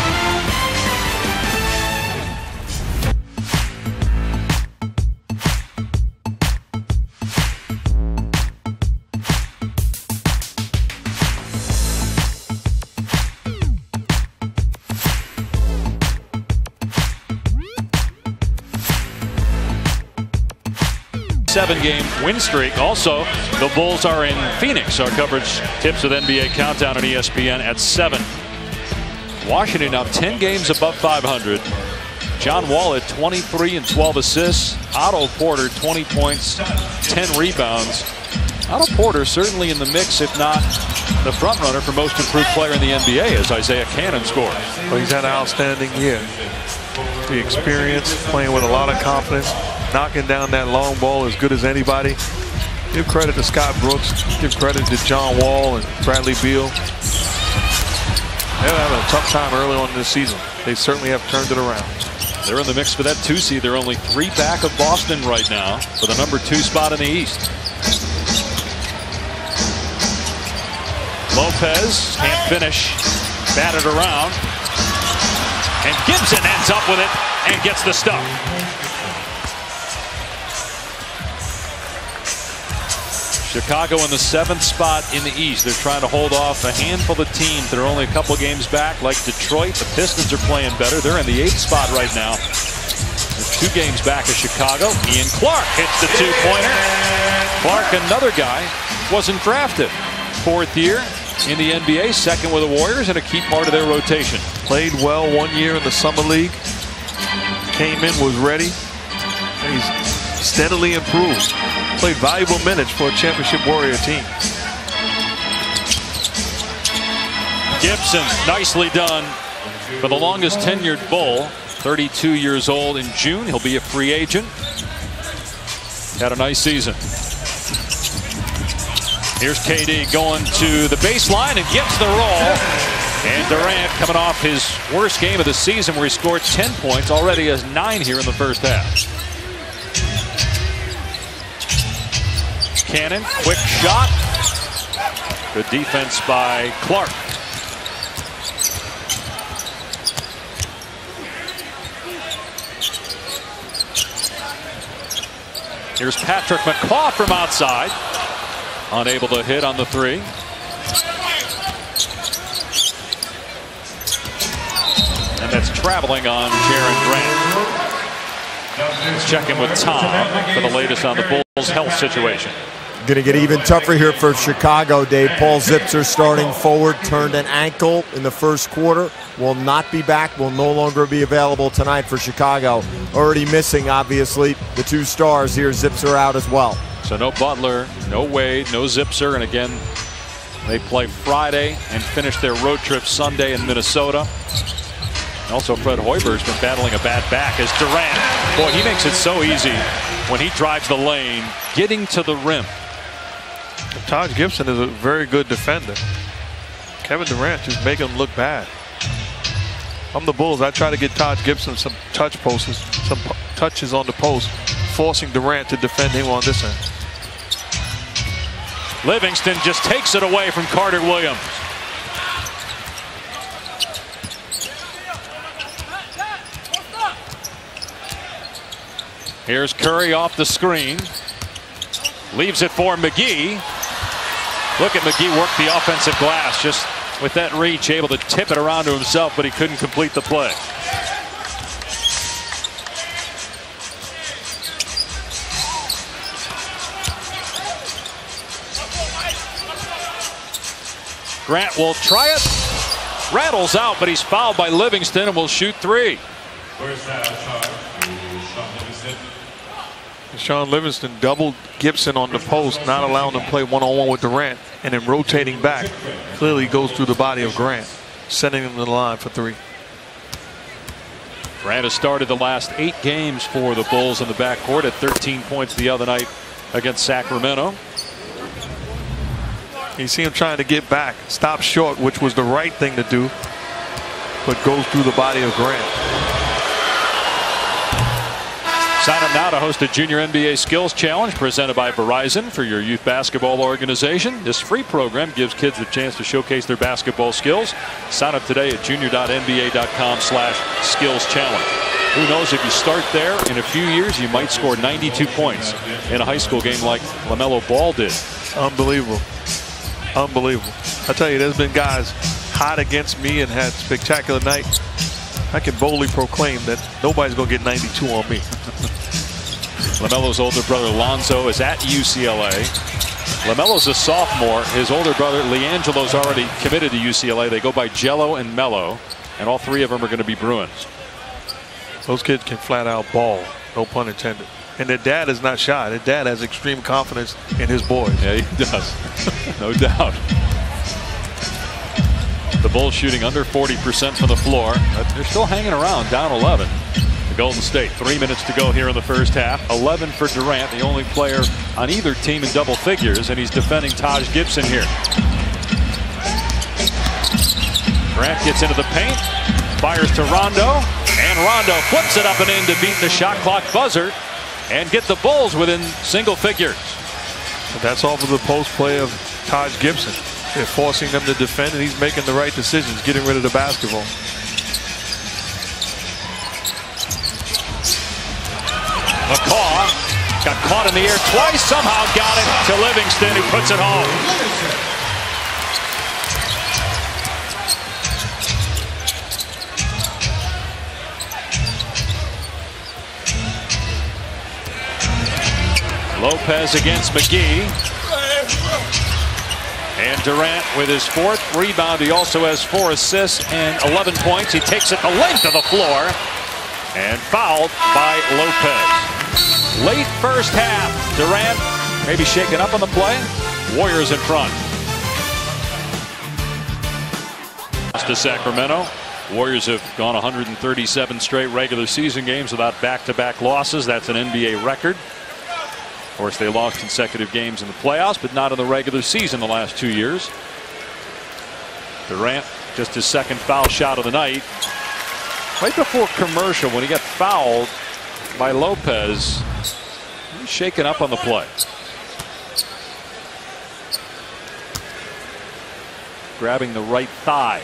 [SPEAKER 1] Seven-game win streak. Also, the Bulls are in Phoenix. Our coverage tips with NBA Countdown on ESPN at 7. Washington now 10 games above 500. John Wall at 23 and 12 assists. Otto Porter 20 points, 10 rebounds. Otto Porter certainly in the mix, if not the front runner for most improved player in the NBA, as Isaiah Cannon scores.
[SPEAKER 2] Well, he's had an outstanding year. The experience, playing with a lot of confidence, knocking down that long ball as good as anybody. Give credit to Scott Brooks. Give credit to John Wall and Bradley Beal. They were having a tough time early on in this season. They certainly have turned it around.
[SPEAKER 1] They're in the mix for that 2 seed. They're only 3 back of Boston right now for the number 2 spot in the East. Lopez can't finish. Batted around. And Gibson ends up with it and gets the stuff. Chicago in the 7th spot in the East. They're trying to hold off a handful of teams that are only a couple games back, like Detroit. The Pistons are playing better. They're in the 8th spot right now. They're 2 games back of Chicago. Ian Clark hits the 2-pointer. Clark, another guy, wasn't drafted. 4th year in the NBA, 2nd with the Warriors, and a key part of their rotation.
[SPEAKER 2] Played well 1 year in the Summer League. Came in, was ready. And he's steadily improved. Played valuable minutes for a championship Warrior team.
[SPEAKER 1] Gibson, nicely done for the longest tenured Bull. 32 years old in June. He'll be a free agent. Had a nice season. Here's KD going to the baseline and gets the roll. And Durant coming off his worst game of the season where he scored 10 points. Already has 9 here in the first half. Cannon, quick shot. Good defense by Clark. Here's Patrick McCaw from outside. Unable to hit on the three. And that's traveling on Jaren Grant. Let's check in with Tom for the latest on the Bulls' health situation.
[SPEAKER 3] Going to get even tougher here for Chicago, Dave. Paul Zipser starting forward, turned an ankle in the first quarter. Will not be back, will no longer be available tonight for Chicago. Already missing, obviously, the 2 stars here. Zipser out as well.
[SPEAKER 1] So no Butler, no Wade, no Zipser. And again, they play Friday and finish their road trip Sunday in Minnesota. Also, Fred Hoiberg's been battling a bad back as Durant. Boy, he makes it so easy when he drives the lane, getting to the rim.
[SPEAKER 2] Taj Gibson is a very good defender. Kevin Durant just making him look bad. I'm the Bulls. I try to get Taj Gibson some touches on the post, forcing Durant to defend him on this end.
[SPEAKER 1] Livingston just takes it away from Carter Williams. Here's Curry off the screen. Leaves it for McGee. Look at McGee work the offensive glass. Just with that reach, able to tip it around to himself, but he couldn't complete the play. Grant will try it. Rattles out, but he's fouled by Livingston and will shoot 3.
[SPEAKER 2] Sean Livingston doubled Gibson on the post, not allowing him to play one-on-one with Durant, and then rotating back. Clearly goes through the body of Grant, sending him to the line for 3.
[SPEAKER 1] Grant has started the last 8 games for the Bulls in the backcourt at 13 points the other night against Sacramento.
[SPEAKER 2] You see him trying to get back, stop short, which was the right thing to do, but goes through the body of Grant.
[SPEAKER 1] Sign up now to host a Junior NBA Skills Challenge presented by Verizon for your youth basketball organization. This free program gives kids the chance to showcase their basketball skills. Sign up today at junior.nba.com/skills-challenge. Who knows, if you start there, in a few years you might score 92 points in a high school game like LaMelo Ball did.
[SPEAKER 2] Unbelievable. Unbelievable. I tell you, there's been guys hot against me and had spectacular nights. I can boldly proclaim that nobody's going to get 92 on me.
[SPEAKER 1] LaMelo's older brother Lonzo is at UCLA. LaMelo's a sophomore. His older brother LiAngelo's already committed to UCLA. They go by Jello and Melo, and all 3 of them are going to be Bruins.
[SPEAKER 2] Those kids can flat out ball, no pun intended. And their dad is not shy. Their dad has extreme confidence in his boys.
[SPEAKER 1] Yeah, he does. No doubt. The Bulls shooting under 40% from the floor. But they're still hanging around, down 11. The Golden State, 3 minutes to go here in the first half. 11 for Durant, the only player on either team in double figures, and he's defending Taj Gibson here. Grant gets into the paint, fires to Rondo, and Rondo flips it up and in to beat the shot clock buzzer and get the Bulls within single figures.
[SPEAKER 2] But that's off of the post play of Taj Gibson. They're forcing them to defend, and he's making the right decisions, getting rid of the basketball.
[SPEAKER 1] McCaw got caught in the air twice, somehow got it to Livingston, who puts it home. Lopez against McGee. And Durant with his 4th rebound. He also has 4 assists and 11 points. He takes it the length of the floor and fouled by Lopez. Late first half. Durant maybe shaken up on the play. Warriors in front. To Sacramento. Warriors have gone 137 straight regular season games without back-to-back losses. That's an NBA record. Of course, they lost consecutive games in the playoffs, but not in the regular season the last 2 years. Durant, just his second foul shot of the night. Right before commercial, when he got fouled by Lopez, he was shaken up on the play. Grabbing the right thigh.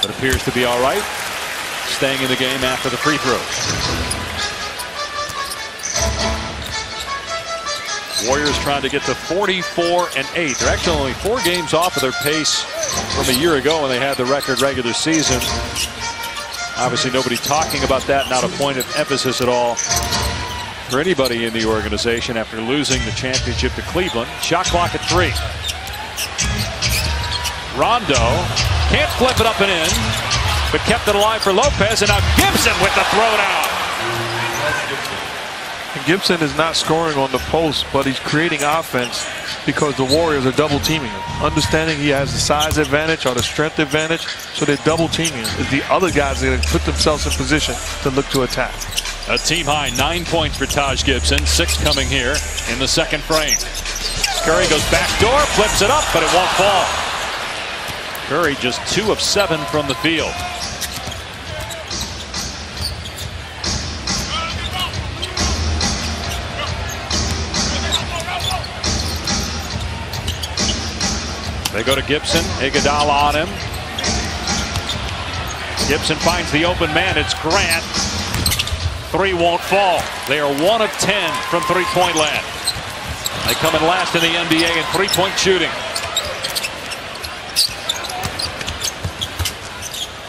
[SPEAKER 1] But appears to be all right. Staying in the game after the free throw. Warriors trying to get to 44-8. They're actually only 4 games off of their pace from a year ago when they had the record regular season. Obviously nobody talking about that, not a point of emphasis at all for anybody in the organization after losing the championship to Cleveland. Shot clock at 3. Rondo can't flip it up and in, but kept it alive for Lopez, and now Gibson with the throwdown.
[SPEAKER 2] Gibson is not scoring on the post, but he's creating offense because the Warriors are double teaming him. Understanding he has the size advantage or the strength advantage, so they're double teaming him. It's the other guys that put themselves in position to look to attack.
[SPEAKER 1] A team high 9 points for Taj Gibson, 6 coming here in the second frame. Curry goes back door, flips it up, but it won't fall. Curry just 2 of 7 from the field. They go to Gibson. Iguodala on him. Gibson finds the open man. It's Grant. 3 won't fall. They are 1 of 10 from three-point land. They come in last in the NBA in three-point shooting.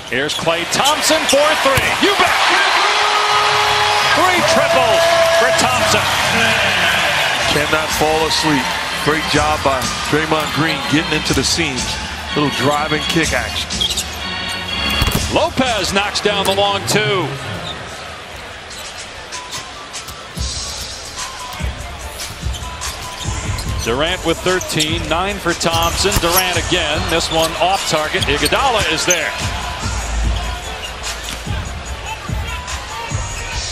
[SPEAKER 1] Here's Klay Thompson for 3. You bet! 3 triples for Thompson.
[SPEAKER 2] Cannot fall asleep. Great job by Draymond Green getting into the seams. Little driving kick action.
[SPEAKER 1] Lopez knocks down the long 2. Durant with 13, 9 for Thompson. Durant again. This one off target. Iguodala is there.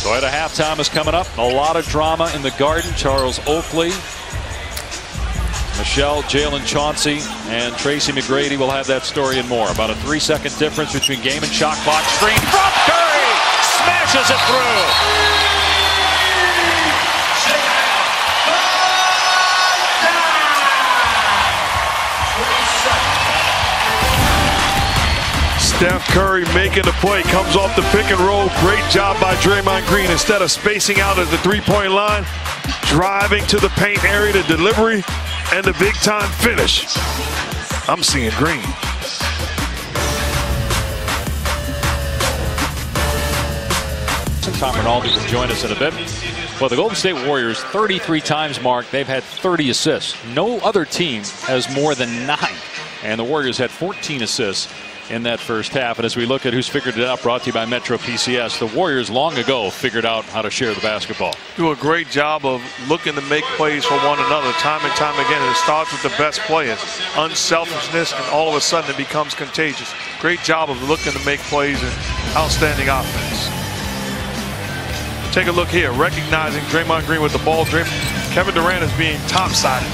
[SPEAKER 1] So at a halftime is coming up. A lot of drama in the Garden. Charles Oakley, Michelle, Jalen Chauncey, and Tracy McGrady will have that story and more. About a 3-second difference between game and shot clock. Screen from Curry. Smashes it through.
[SPEAKER 2] Steph Curry making the play, comes off the pick and roll. Great job by Draymond Green. Instead of spacing out at the three-point line, driving to the paint area, the delivery, and the big-time finish. I'm seeing green.
[SPEAKER 1] Tom Rinaldi will join us in a bit. Well, the Golden State Warriors 33 times mark. They've had 30 assists. No other team has more than 9. And the Warriors had 14 assists in that first half. And as we look at who's figured it out, brought to you by Metro PCS, the Warriors long ago figured out how to share the basketball.
[SPEAKER 2] Do a great job of looking to make plays for one another time and time again. And it starts with the best players. Unselfishness, and all of a sudden it becomes contagious. Great job of looking to make plays and outstanding offense. Take a look here, recognizing Draymond Green with the ball. Kevin Durant is being top-sided.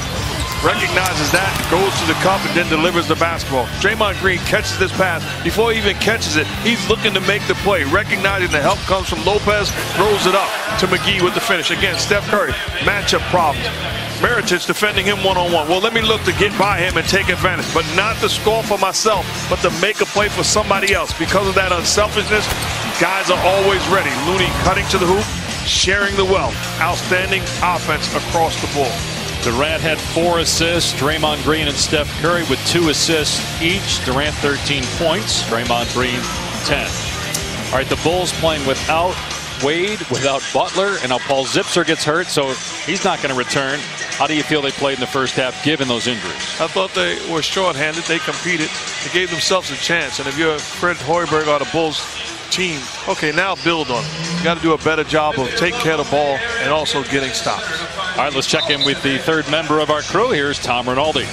[SPEAKER 2] Recognizes that, goes to the cup, and then delivers the basketball. Draymond Green catches this pass. Before he even catches it, he's looking to make the play. Recognizing the help comes from Lopez, throws it up to McGee with the finish. Again, Steph Curry, matchup problems. Mirotic defending him one-on-one. Well, let me look to get by him and take advantage, but not to score for myself, but to make a play for somebody else. Because of that unselfishness, guys are always ready. Looney cutting to the hoop, sharing the wealth. Outstanding offense across the board.
[SPEAKER 1] Durant had 4 assists. Draymond Green and Steph Curry with 2 assists each. Durant 13 points. Draymond Green 10. All right, the Bulls playing without Wade, without Butler, and now Paul Zipser gets hurt, so he's not going to return. How do you feel they played in the first half given those injuries?
[SPEAKER 2] I thought they were short-handed. They competed. They gave themselves a chance. And if you're Fred Hoiberg or the Bulls team, okay, now build on it. You got to do a better job of taking care of the ball and also getting stops.
[SPEAKER 1] All right, let's check in with the third member of our crew. Here's Tom Rinaldi.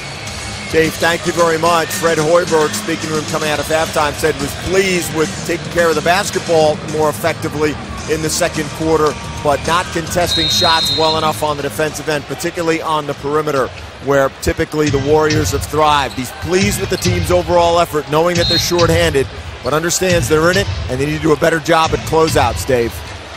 [SPEAKER 3] Dave, thank you very much. Fred Hoiberg, speaking to him coming out of halftime, said was pleased with taking care of the basketball more effectively in the second quarter, but not contesting shots well enough on the defensive end, particularly on the perimeter, where typically the Warriors have thrived. He's pleased with the team's overall effort, knowing that they're shorthanded, but understands they're in it, and they need to do a better job at closeouts, Dave.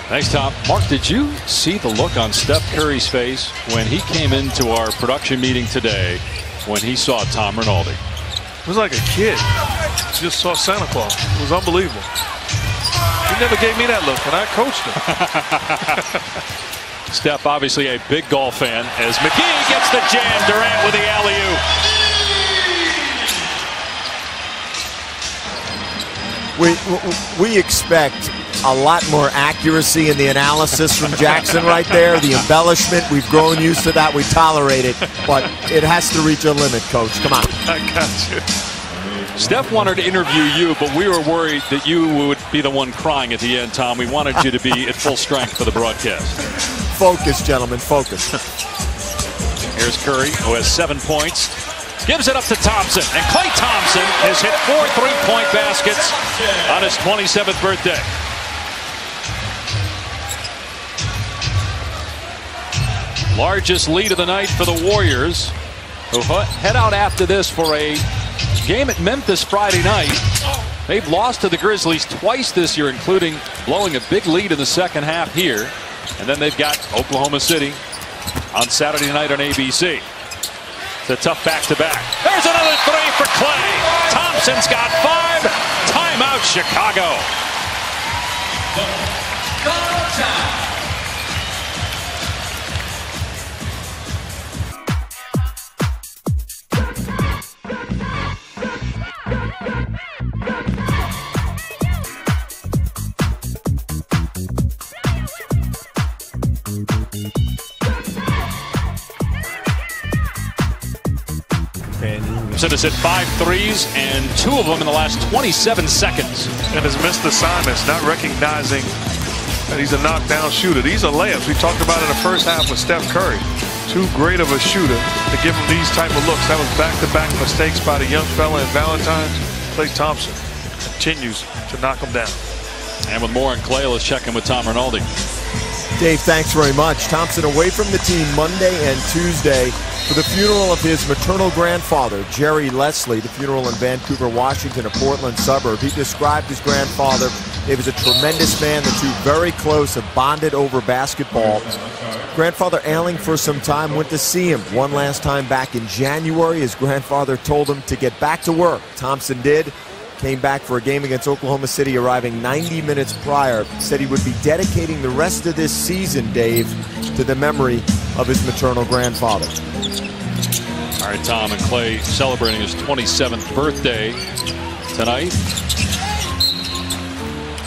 [SPEAKER 5] Thanks, Tom. Mark, did you see the look on Steph Curry's face when he came into our production meeting today when he saw Tom Rinaldi?
[SPEAKER 2] It was like a kid. Just saw Santa Claus. It was unbelievable. He never gave me that look, and I coached him.
[SPEAKER 5] Steph, obviously a big golf fan, as McGee gets the jam. Durant with the alley-oop.
[SPEAKER 3] We expect a lot more accuracy in the analysis from Jackson right there. The embellishment, we've grown used to that. We tolerate it, but it has to reach a limit, Coach. Come on.
[SPEAKER 2] I got you.
[SPEAKER 5] Steph wanted to interview you, but we were worried that you would be the one crying at the end, Tom. We wanted you to be at full strength for the broadcast.
[SPEAKER 3] Focus, gentlemen, focus.
[SPEAKER 5] Here's Curry, who has 7 points. Gives it up to Thompson, and Klay Thompson has hit 4 3-point baskets on his 27th birthday. Largest lead of the night for the Warriors, who head out after this for a game at Memphis Friday night. They've lost to the Grizzlies twice this year, including blowing a big lead in the second half here. And then they've got Oklahoma City on Saturday night on ABC. It's a tough back-to-back. There's another three for Klay. Thompson's got 5. Timeout, Chicago. Thompson has hit 5 threes and 2 of them in the last 27 seconds.
[SPEAKER 2] And has missed assignments, not recognizing that he's a knockdown shooter. These are layups. We talked about in the first half with Steph Curry. Too great of a shooter to give him these type of looks. That was back-to-back mistakes by the young fella in Valentine's. Klay Thompson continues to knock him down.
[SPEAKER 5] And with more on Klay, let's check in with Tom Rinaldi.
[SPEAKER 3] Dave, thanks very much. Thompson away from the team Monday and Tuesday for the funeral of his maternal grandfather, Jerry Leslie, the funeral in Vancouver, Washington, a Portland suburb. He described his grandfather. He was a tremendous man. The two very close, have bonded over basketball. Grandfather ailing for some time, went to see him one last time back in January. His grandfather told him to get back to work. Thompson did. Came back for a game against Oklahoma City, arriving 90 minutes prior. Said he would be dedicating the rest of this season, Dave, to the memory of his maternal grandfather.
[SPEAKER 5] All right, Tom and Klay celebrating his 27th birthday tonight.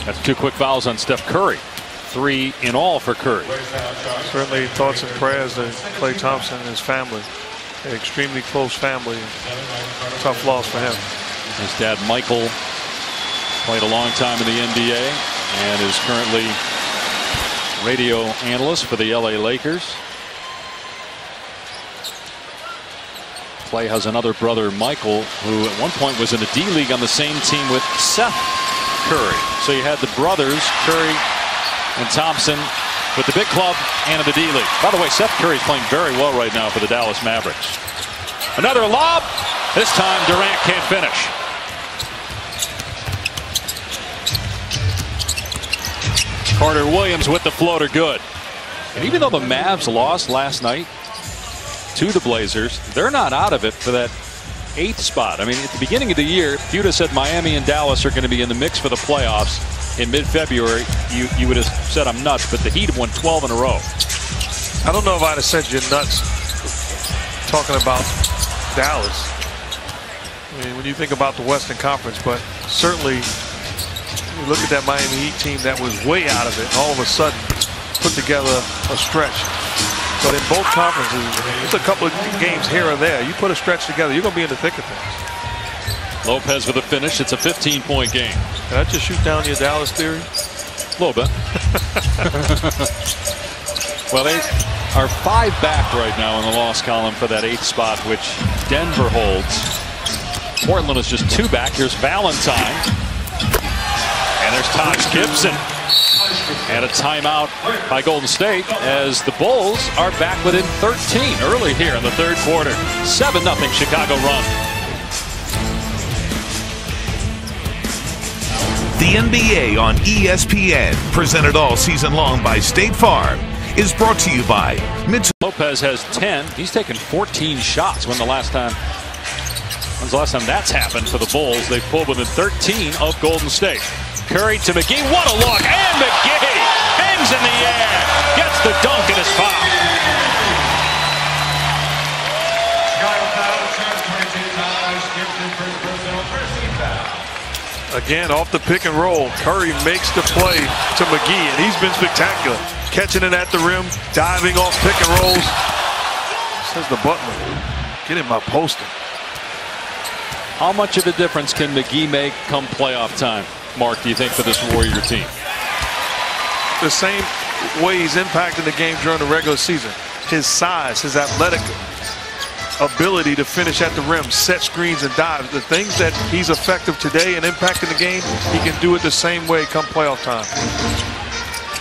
[SPEAKER 5] That's 2 quick fouls on Steph Curry. 3 in all for Curry.
[SPEAKER 2] Certainly thoughts and prayers to Klay Thompson and his family. An extremely close family. Tough loss for him.
[SPEAKER 5] His dad, Michael, played a long time in the NBA and is currently radio analyst for the LA Lakers. Klay has another brother, Michael, who at one point was in the D-League on the same team with Seth Curry. So you had the brothers, Curry and Thompson, with the big club and in the D-League. By the way, Seth Curry is playing very well right now for the Dallas Mavericks. Another lob. This time Durant can't finish. Carter Williams with the floater, good. And even though the Mavs lost last night to the Blazers, they're not out of it for that 8th spot. I mean, at the beginning of the year, if you'd have said Miami and Dallas are going to be in the mix for the playoffs in mid-February, you would have said I'm nuts, but the Heat have won 12 in a row.
[SPEAKER 2] I don't know if I'd have said you're nuts talking about Dallas. I mean, when you think about the Western Conference, but certainly you look at that Miami Heat team that was way out of it, and all of a sudden put together a stretch. But in both conferences, it's a couple of games here or there. You put a stretch together, you're going to be in the thick of things.
[SPEAKER 5] Lopez with a finish. It's a 15-point game.
[SPEAKER 2] Can I just shoot down your Dallas theory?
[SPEAKER 5] A little bit. Well, they are 5 back right now in the loss column for that 8th spot, which Denver holds. Portland is just 2 back. Here's Valentine. And there's Taj Gibson. And a timeout by Golden State as the Bulls are back within 13 early here in the 3rd quarter. 7-0 Chicago run.
[SPEAKER 6] The NBA on ESPN, presented all season long by State Farm, is brought to you by Mitchell.
[SPEAKER 5] Lopez has 10. He's taken 14 shots. When's the last time that's happened for the Bulls? They pulled within 13 of Golden State. Curry to McGee. What a look. And McGee hangs in the air. Gets the dunk and is fouled.
[SPEAKER 2] Again, off the pick and roll, Curry makes the play to McGee, and he's been spectacular. Catching it at the rim, diving off pick and rolls. Says the butler, get in my poster.
[SPEAKER 5] How much of a difference can McGee make come playoff time, Mark, do you think, for this Warrior team?
[SPEAKER 2] The same way he's impacting the game during the regular season. His size, his athletic ability to finish at the rim, set screens and dives. The things that he's effective today and impacting the game, he can do it the same way come playoff time.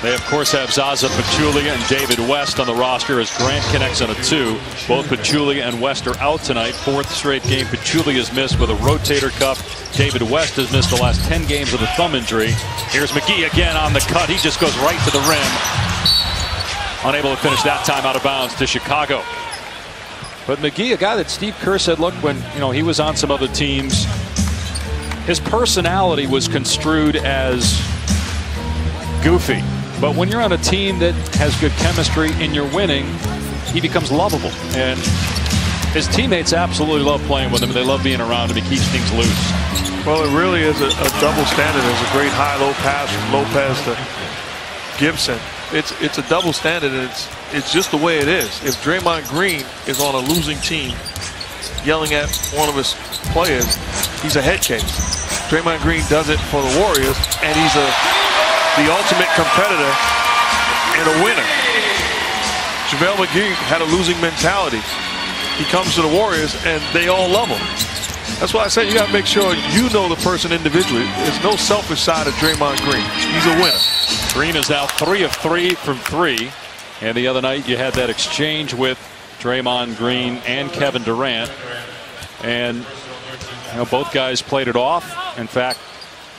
[SPEAKER 5] They, of course, have Zaza Pachulia and David West on the roster as Grant connects on a 2. Both Pachulia and West are out tonight. 4th straight game. Pachulia has missed with a rotator cuff. David West has missed the last 10 games with a thumb injury. Here's McGee again on the cut. He just goes right to the rim. Unable to finish that time out of bounds to Chicago. But McGee, a guy that Steve Kerr said, look, when he was on some other teams, his personality was construed as goofy. But when you're on a team that has good chemistry and you're winning, he becomes lovable. And his teammates absolutely love playing with him. They love being around him. He keeps things loose.
[SPEAKER 2] Well, it really is a double standard. There's a great high-low pass from Lopez to Gibson. It's a double standard, and it's just the way it is. If Draymond Green is on a losing team yelling at one of his players, he's a head case. Draymond Green does it for the Warriors, and he's the ultimate competitor and a winner. JaVale McGee had a losing mentality. He comes to the Warriors, and they all love him. That's why I said you got to make sure you know the person individually. There's no selfish side of Draymond Green. He's a winner.
[SPEAKER 5] Green is now 3 of 3 from 3. And the other night you had that exchange with Draymond Green and Kevin Durant. And both guys played it off. In fact,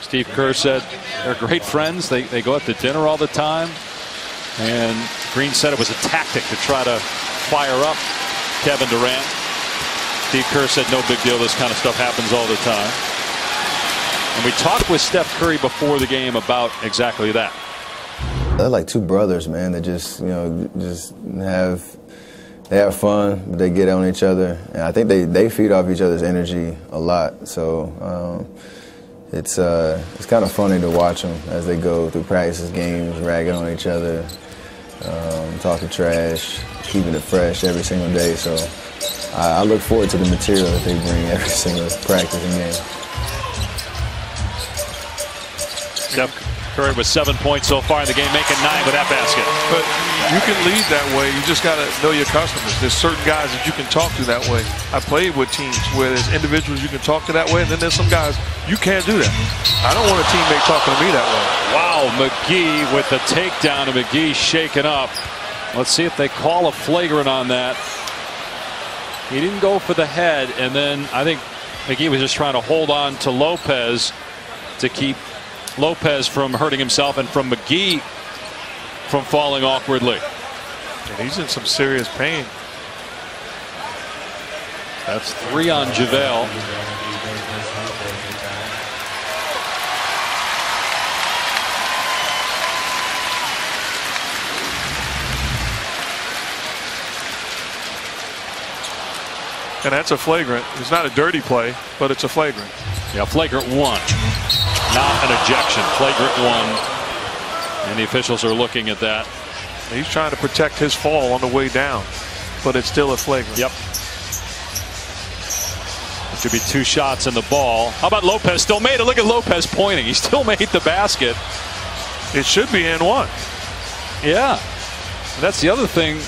[SPEAKER 5] Steve Kerr said they're great friends. They go out to dinner all the time. And Green said it was a tactic to try to fire up Kevin Durant. Steve Kerr said no big deal. This kind of stuff happens all the time. And we talked with Steph Curry before the game about exactly that.
[SPEAKER 7] They're like 2 brothers, man. They just have fun, but they get on each other. And I think they feed off each other's energy a lot. So it's kind of funny to watch them as they go through practices, games, ragging on each other, talking trash, keeping it fresh every single day. So I look forward to the material that they bring every single practice and game.
[SPEAKER 5] Steph Curry with 7 points so far in the game, making 9 with that basket.
[SPEAKER 2] But you can lead that way. You just got to know your customers. There's certain guys that you can talk to that way. I played with teams where there's individuals you can talk to that way, and then there's some guys you can't do that. I don't want a teammate talking to me that way.
[SPEAKER 5] Wow, McGee with the takedown, and McGee shaken up. Let's see if they call a flagrant on that. He didn't go for the head, and then I think McGee was just trying to hold on to Lopez to keep Lopez from hurting himself and from McGee from falling awkwardly.
[SPEAKER 2] And he's in some serious pain.
[SPEAKER 5] That's 3 on JaVale.
[SPEAKER 2] And that's a flagrant. It's not a dirty play, but it's a flagrant.
[SPEAKER 5] Yeah, flagrant 1. Not an ejection. Flagrant 1. And the officials are looking at that.
[SPEAKER 2] He's trying to protect his fall on the way down, but it's still a flagrant.
[SPEAKER 5] Yep. It should be 2 shots in the ball. How about Lopez still made it? Look at Lopez pointing. He still made the basket.
[SPEAKER 2] It should be in 1.
[SPEAKER 5] Yeah. That's the other thing.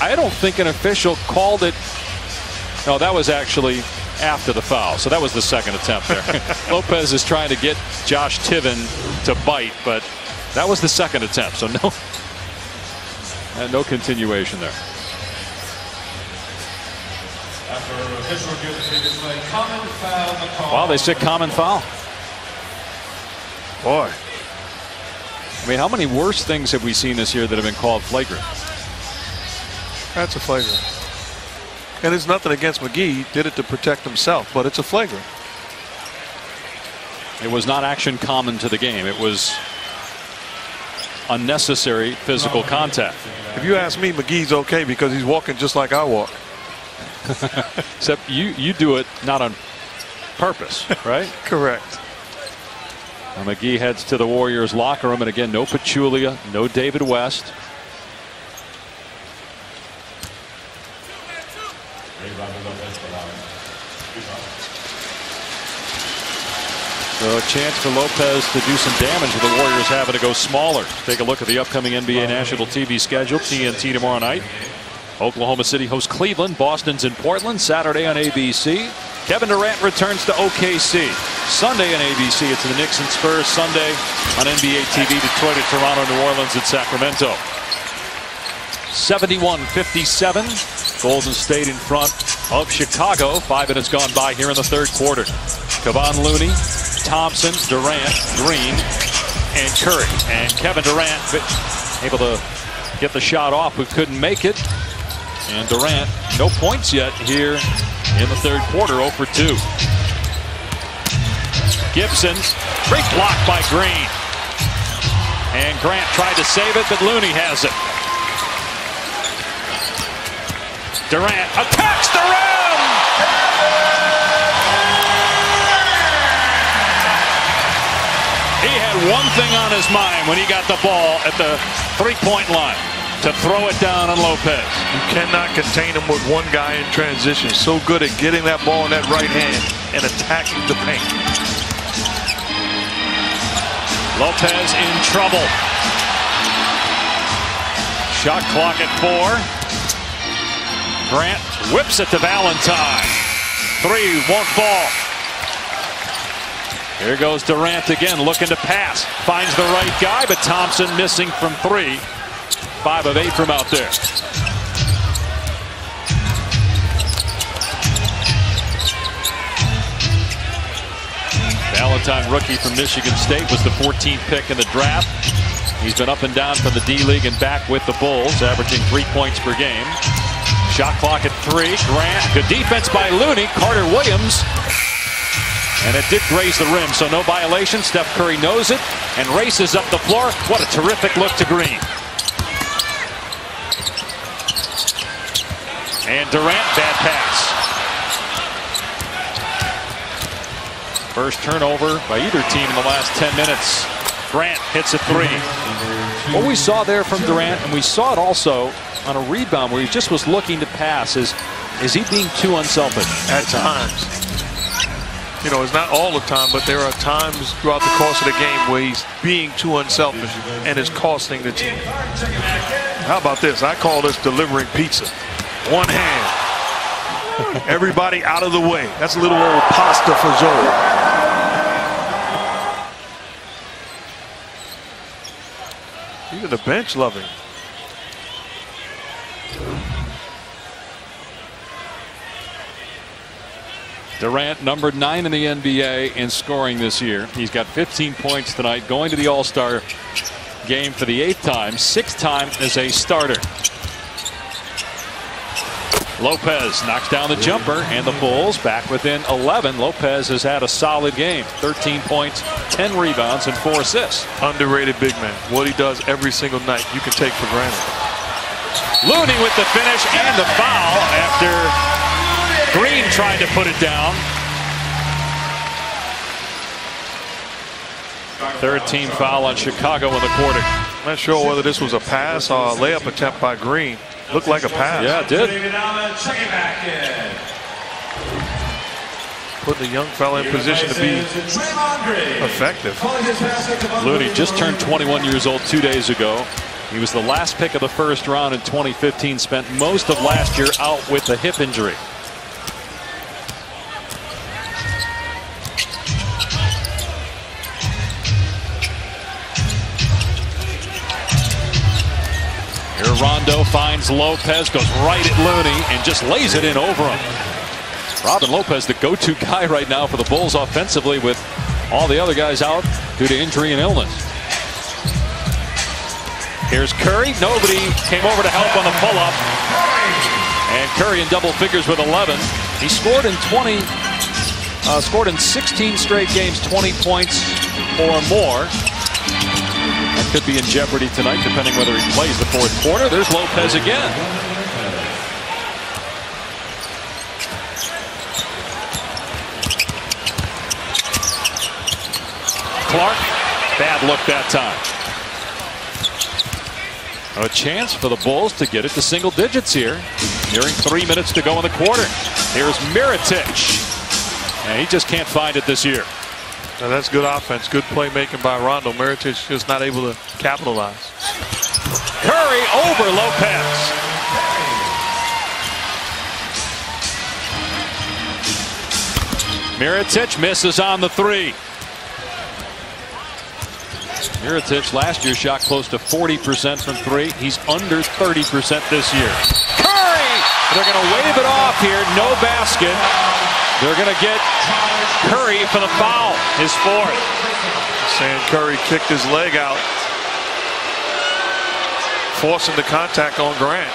[SPEAKER 5] I don't think an official called it. No, that was actually after the foul. So that was the second attempt there. Lopez is trying to get Josh Tiven to bite, but that was the second attempt. So no continuation there. Wow, they said common foul.
[SPEAKER 2] Boy.
[SPEAKER 5] I mean, how many worse things have we seen this year that have been called flagrant?
[SPEAKER 2] That's a flagrant. And it's nothing against McGee. He did it to protect himself, but it's a flagrant.
[SPEAKER 5] It was not action common to the game. It was unnecessary physical contact.
[SPEAKER 2] If you ask me, McGee's okay because he's walking just like I walk.
[SPEAKER 5] Except you do it not on purpose, right?
[SPEAKER 2] Correct.
[SPEAKER 5] Now McGee heads to the Warriors locker room, and again, no Pachulia, no David West. So a chance for Lopez to do some damage with the Warriors having to go smaller. Take a look at the upcoming NBA national TV schedule. TNT tomorrow night. Oklahoma City hosts Cleveland. Boston's in Portland Saturday on ABC. Kevin Durant returns to OKC. Sunday on ABC, it's the Knicks and Spurs. Sunday on NBA TV, Detroit at Toronto, New Orleans at Sacramento. 71-57. Golden State in front of Chicago. 5 minutes gone by here in the third quarter. Kevon Looney, Thompson, Durant, Green, and Curry. And Kevin Durant able to get the shot off, but couldn't make it. And Durant, no points yet here in the third quarter, 0 for 2. Gibson, great block by Green. And Grant tried to save it, but Looney has it. Durant attacks the rim! He had one thing on his mind when he got the ball at the three-point line, to throw it down on Lopez.
[SPEAKER 2] You cannot contain him with one guy in transition. So good at getting that ball in that right hand and attacking the paint.
[SPEAKER 5] Lopez in trouble. Shot clock at 4. Grant whips it to Valentine. 3 won't fall. Here goes Durant again, looking to pass. Finds the right guy, but Thompson missing from 3. 5 of 8 from out there. Valentine, rookie from Michigan State, was the 14th pick in the draft. He's been up and down from the D-League and back with the Bulls, averaging 3 points per game. Shot clock at 3. Grant, good defense by Looney. Carter Williams. And it did graze the rim, so no violation. Steph Curry knows it and races up the floor. What a terrific look to Green. And Durant, bad pass. First turnover by either team in the last 10 minutes. Grant hits a 3. What we saw there from Durant, and we saw it also on a rebound where he just was looking to pass, is he being too unselfish?
[SPEAKER 2] At times. You know, it's not all the time, but there are times throughout the course of the game where he's being too unselfish and is costing the team. How about this? I call this delivering pizza. One hand. Everybody out of the way. That's a little old pasta for Joel. Even the bench loving.
[SPEAKER 5] Durant, number 9 in the NBA in scoring this year. He's got 15 points tonight, going to the All-Star game for the 8th time, 6th time as a starter. Lopez knocks down the jumper, and the Bulls back within 11. Lopez has had a solid game. 13 points, 10 rebounds, and 4 assists.
[SPEAKER 2] Underrated big man. What he does every single night, you can take for granted.
[SPEAKER 5] Looney with the finish and the foul after Green tried to put it down. Third team foul on Chicago in the quarter.
[SPEAKER 2] Not sure whether this was a pass or a layup attempt by Green. Looked like a pass.
[SPEAKER 5] Yeah, it did.
[SPEAKER 2] Putting the young fella in position to be effective.
[SPEAKER 5] Looney just turned 21 years old 2 days ago. He was the last pick of the first round in 2015, spent most of last year out with a hip injury. Here Rondo finds Lopez, goes right at Looney, and just lays it in over him. Robin Lopez, the go-to guy right now for the Bulls offensively, with all the other guys out due to injury and illness. Here's Curry. Nobody came over to help on the pull-up. And Curry in double figures with 11. He scored in 16 straight games, 20 points or more. That could be in jeopardy tonight, depending whether he plays the fourth quarter. There's Lopez again. Clark, bad look that time. A chance for the Bulls to get it to single digits here. Nearing 3 minutes to go in the quarter. Here's Mirotic. And he just can't find it this year.
[SPEAKER 2] Now that's good offense. Good playmaking by Rondo. Mirotic just not able to capitalize.
[SPEAKER 5] Curry over Lopez. Mirotic misses on the three. Mirotic last year shot close to 40% from three. He's under 30% this year. Curry! They're going to wave it off here. No basket. They're going to get Curry for the foul. His fourth.
[SPEAKER 2] Saying Curry kicked his leg out, forcing the contact on Grant.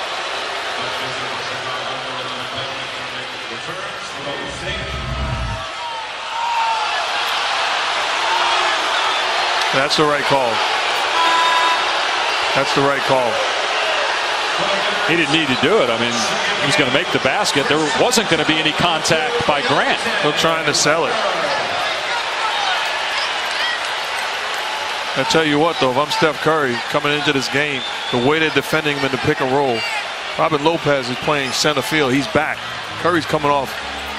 [SPEAKER 2] That's the right call. That's the right call.
[SPEAKER 5] He didn't need to do it. I mean, he was going to make the basket. There wasn't going to be any contact by Grant.
[SPEAKER 2] They're trying to sell it. I tell you what, though, if I'm Steph Curry coming into this game, the way they're defending him in the pick and roll, Robin Lopez is playing center field. He's back. Curry's coming off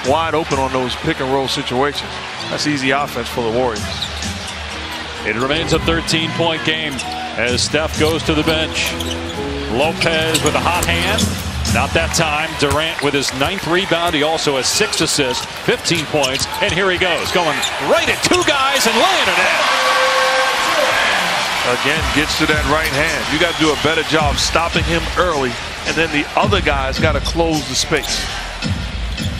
[SPEAKER 2] wide open on those pick and roll situations. That's easy offense for the Warriors.
[SPEAKER 5] It remains a 13-point game as Steph goes to the bench. Lopez with a hot hand. Not that time. Durant with his 9th rebound. He also has 6 assists, 15 points. And here he goes, going right at 2 guys and laying it in.
[SPEAKER 2] Again, gets to that right hand. You got to do a better job stopping him early, and then the other guy's got to close the space.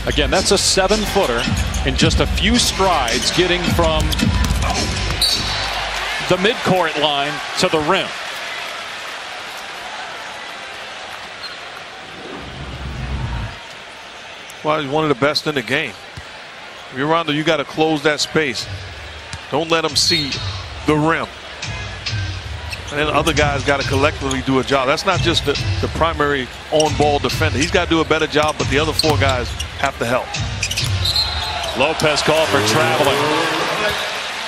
[SPEAKER 5] Again, that's a 7-footer in just a few strides, getting from the midcourt line to the rim.
[SPEAKER 2] Well, he's one of the best in the game. If you're Rondo, you got to close that space. Don't let him see the rim. And then the other guys got to collectively do a job. That's not just the primary on-ball defender. He's got to do a better job, but the other 4 guys have to help.
[SPEAKER 5] Lopez called for traveling.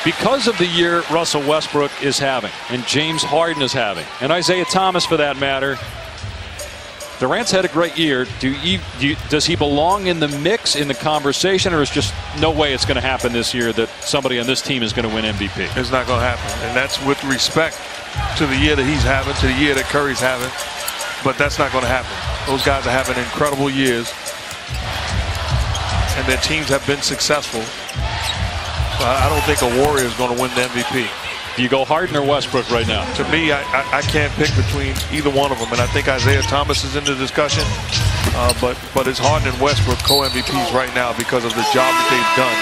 [SPEAKER 5] Because of the year Russell Westbrook is having, and James Harden is having, and Isaiah Thomas for that matter, Durant's had a great year. Does he belong in the mix, in the conversation, or is just no way it's going to happen this year that somebody on this team is going to win MVP?
[SPEAKER 2] It's not going to happen, and that's with respect to the year that he's having, to the year that Curry's having, but that's not going to happen. Those guys are having incredible years, and their teams have been successful. I don't think a Warrior is going to win the MVP.
[SPEAKER 5] Do you go Harden or Westbrook right now?
[SPEAKER 2] To me, I can't pick between either one of them, and I think Isaiah Thomas is in the discussion, but it's Harden and Westbrook co-MVPs right now because of the job that they've done.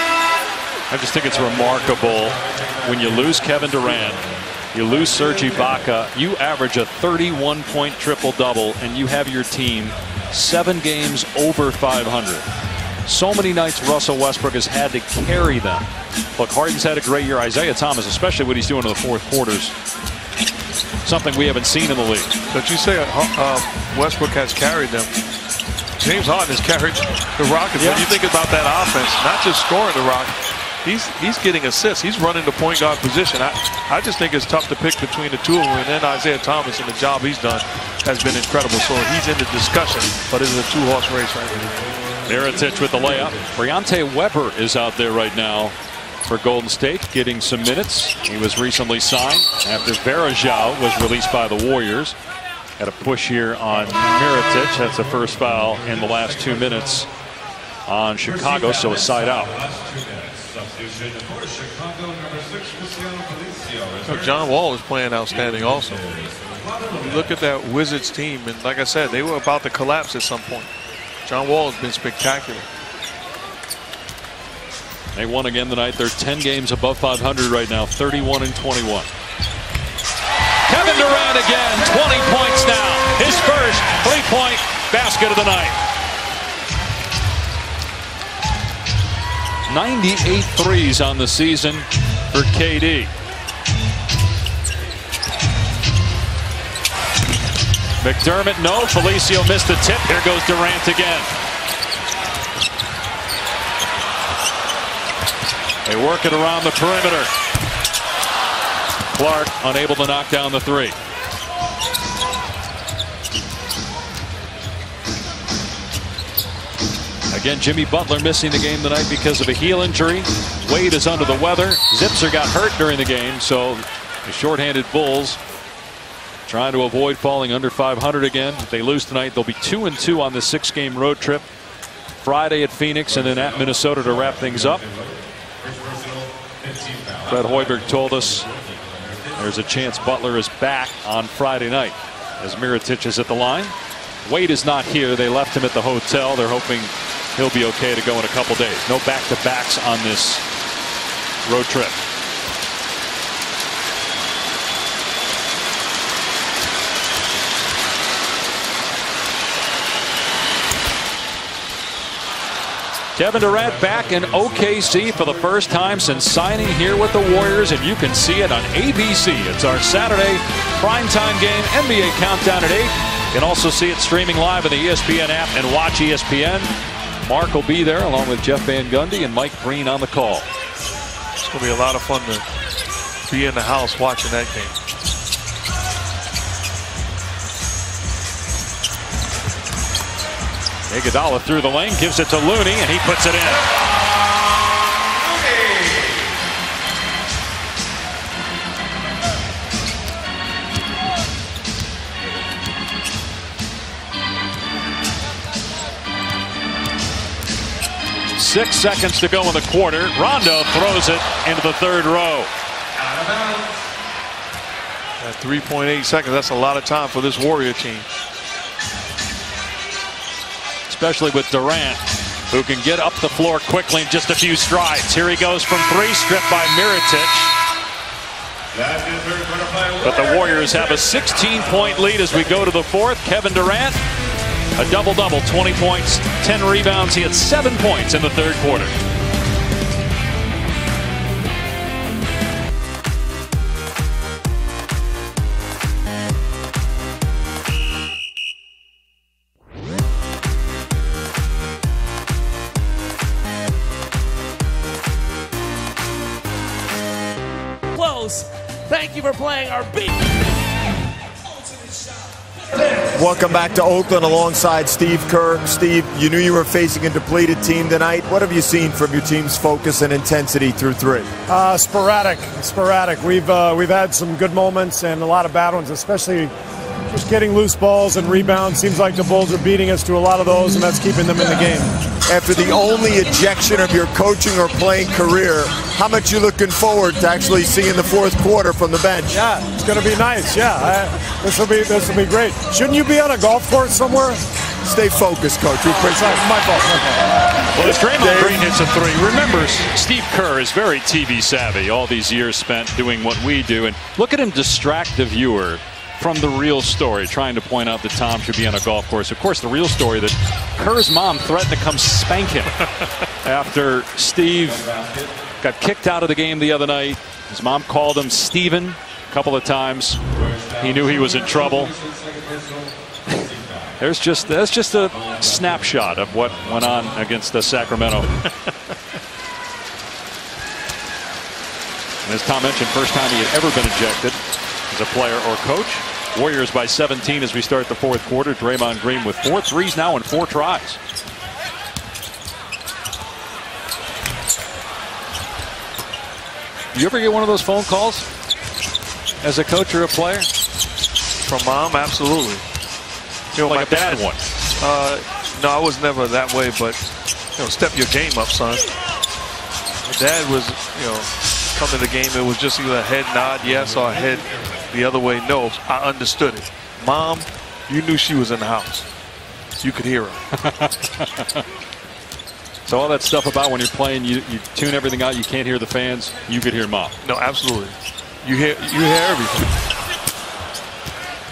[SPEAKER 5] I just think it's remarkable when you lose Kevin Durant, you lose Serge Ibaka, you average a 31-point triple-double, and you have your team 7 games over 500. So many nights Russell Westbrook has had to carry them. Look, Harden's had a great year. Isaiah Thomas, especially what he's doing in the fourth quarters, something we haven't seen in the league.
[SPEAKER 2] But you say Westbrook has carried them. James Harden has carried the Rockets.
[SPEAKER 5] Yeah.
[SPEAKER 2] When you think about that offense, not just scoring the Rockets, he's getting assists. He's running the point guard position. I just think it's tough to pick between the two of them. And then Isaiah Thomas and the job he's done has been incredible. So he's in the discussion, but it's a 2-horse race right now.
[SPEAKER 5] Mirotic with the layup. Briante Weber is out there right now for Golden State, getting some minutes. He was recently signed after Varejao was released by the Warriors. Had a push here on Mirotic. That's the first foul in the last 2 minutes on Chicago, so a side out.
[SPEAKER 2] So John Wall is playing outstanding also. You look at that Wizards team, and like I said, they were about to collapse at some point. John Wall has been spectacular.
[SPEAKER 5] They won again tonight. They're 10 games above 500 right now, 31-21. Kevin Durant again, 20 points now. His first three-point basket of the night. 98 threes on the season for KD. McDermott, no. Felicio missed the tip. Here goes Durant again. They work it around the perimeter. Clark unable to knock down the three. Again, Jimmy Butler missing the game tonight because of a heel injury. Wade is under the weather. Zipser got hurt during the game, so the shorthanded Bulls trying to avoid falling under 500 again. If they lose tonight, they'll be 2-2 on the 6-game road trip. Friday at Phoenix and then at Minnesota to wrap things up. Fred Hoiberg told us there's a chance Butler is back on Friday night as Mirotic is at the line. Wade is not here. They left him at the hotel. They're hoping he'll be okay to go in a couple days. No back-to-backs on this road trip. Kevin Durant back in OKC for the first time since signing here with the Warriors, and you can see it on ABC. It's our Saturday primetime game, NBA Countdown at 8. You can also see it streaming live on the ESPN app and watch ESPN. Mark will be there along with Jeff Van Gundy and Mike Breen on the call.
[SPEAKER 2] It's going to be a lot of fun to be in the house watching that game.
[SPEAKER 5] Iguodala through the lane, gives it to Looney, and he puts it in. Six seconds to go in the quarter. Rondo throws it into the third row.
[SPEAKER 2] At 3.8 seconds, that's a lot of time for this Warrior team.
[SPEAKER 5] Especially with Durant, who can get up the floor quickly in just a few strides. Here he goes from three, stripped by Mirotic. But the Warriors have a 16-point lead as we go to the fourth. Kevin Durant, a double-double, 20 points, 10 rebounds. He had 7 points in the third quarter.
[SPEAKER 8] Thank you for playing our beat.
[SPEAKER 3] Welcome back to Oakland alongside Steve Kerr. Steve, you knew you were facing a depleted team tonight. What have you seen from your team's focus and intensity through three?
[SPEAKER 9] Sporadic. We've had some good moments and a lot of bad ones, especially just getting loose balls and rebounds. Seems like the Bulls are beating us to a lot of those, and that's keeping them in the game.
[SPEAKER 3] After the only ejection of your coaching or playing career, how much you looking forward to actually seeing the fourth quarter from the bench?
[SPEAKER 9] Yeah, it's going to be nice. Yeah, this will be great. Shouldn't you be on a golf course somewhere?
[SPEAKER 3] Stay focused, Coach. We appreciate it.
[SPEAKER 9] My fault.
[SPEAKER 5] Well, as Draymond Green hits a three, remember, Steve Kerr is very TV savvy. All these years spent doing what we do, and look at him distract the viewer from the real story, trying to point out that Tom should be on a golf course. Of course, the real story that Kerr's mom threatened to come spank him after Steve got kicked out of the game the other night. His mom called him Steven a couple of times. He knew he was in trouble. That's just a snapshot of what went on against Sacramento. And as Tom mentioned, first time he had ever been ejected as a player or coach. Warriors by 17 as we start the fourth quarter. Draymond Green with 4 threes now and 4 tries. You ever get one of those phone calls as a coach or a player?
[SPEAKER 2] From mom, absolutely. You know,
[SPEAKER 5] Like
[SPEAKER 2] my
[SPEAKER 5] a bad
[SPEAKER 2] dad,
[SPEAKER 5] one.
[SPEAKER 2] no, I was never that way, but you know, step your game up, son. My dad was, you know, come to the game, it was just either a head nod, yes, or a head the other way, no. I understood it. Mom, you knew she was in the house. You could hear her.
[SPEAKER 5] So all that stuff about when you're playing, you tune everything out, you can't hear the fans, you could hear mom.
[SPEAKER 2] No, absolutely. You hear everything.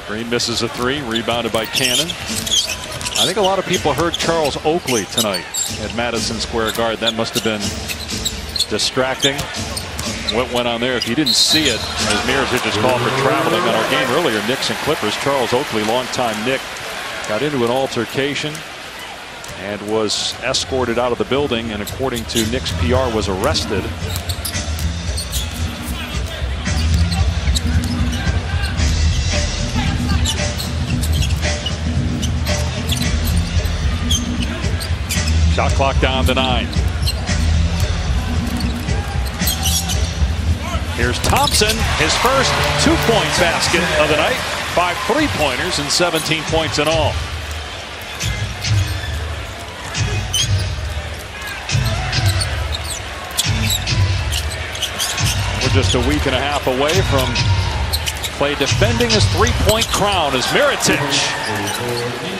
[SPEAKER 5] Green misses a three, rebounded by Cannon. I think a lot of people heard Charles Oakley tonight at Madison Square Garden. That must have been distracting. What went on there? If you didn't see it, as Mirotic just called for traveling on our game earlier, Knicks and Clippers. Charles Oakley, longtime Knick, got into an altercation and was escorted out of the building, and according to Knicks PR, was arrested. Shot clock down to 9. Here's Thompson, his first 2-point basket of the night. 5 3-pointers and 17 points in all. We're just a week and a half away from Clay defending his 3-point crown as Mirotic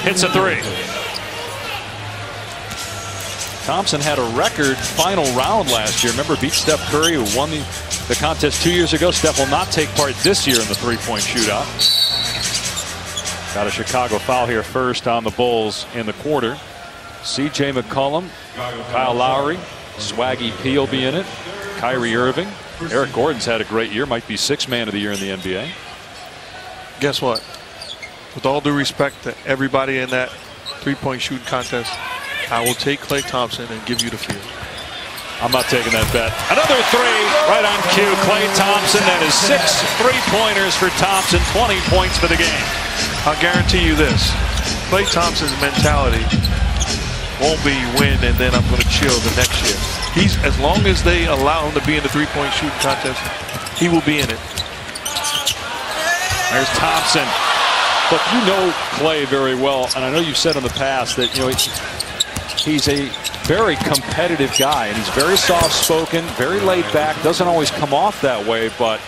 [SPEAKER 5] hits a 3. Thompson had a record final round last year. Remember, beat Steph Curry, who won the contest 2 years ago. Steph will not take part this year in the 3-point shootout. Got a Chicago foul here first on the Bulls in the quarter. C.J. McCollum, Kyle Lowry, Swaggy P will be in it. Kyrie Irving. Eric Gordon's had a great year. Might be 6th man of the year in the NBA.
[SPEAKER 2] Guess what? With all due respect to everybody in that 3-point shooting contest, I will take Klay Thompson and give you the field.
[SPEAKER 5] I'm not taking that bet. Another 3 right on cue. Klay Thompson. That is 6 3-pointers for Thompson. 20 points for the game.
[SPEAKER 2] I'll guarantee you this. Klay Thompson's mentality won't be win and then I'm going to chill the next year. As long as they allow him to be in the 3-point shooting contest, he will be in it.
[SPEAKER 5] There's Thompson. But you know Klay very well, and I know you've said in the past that, you know, he's a very competitive guy, and he's very soft-spoken, very laid back, doesn't always come off that way, but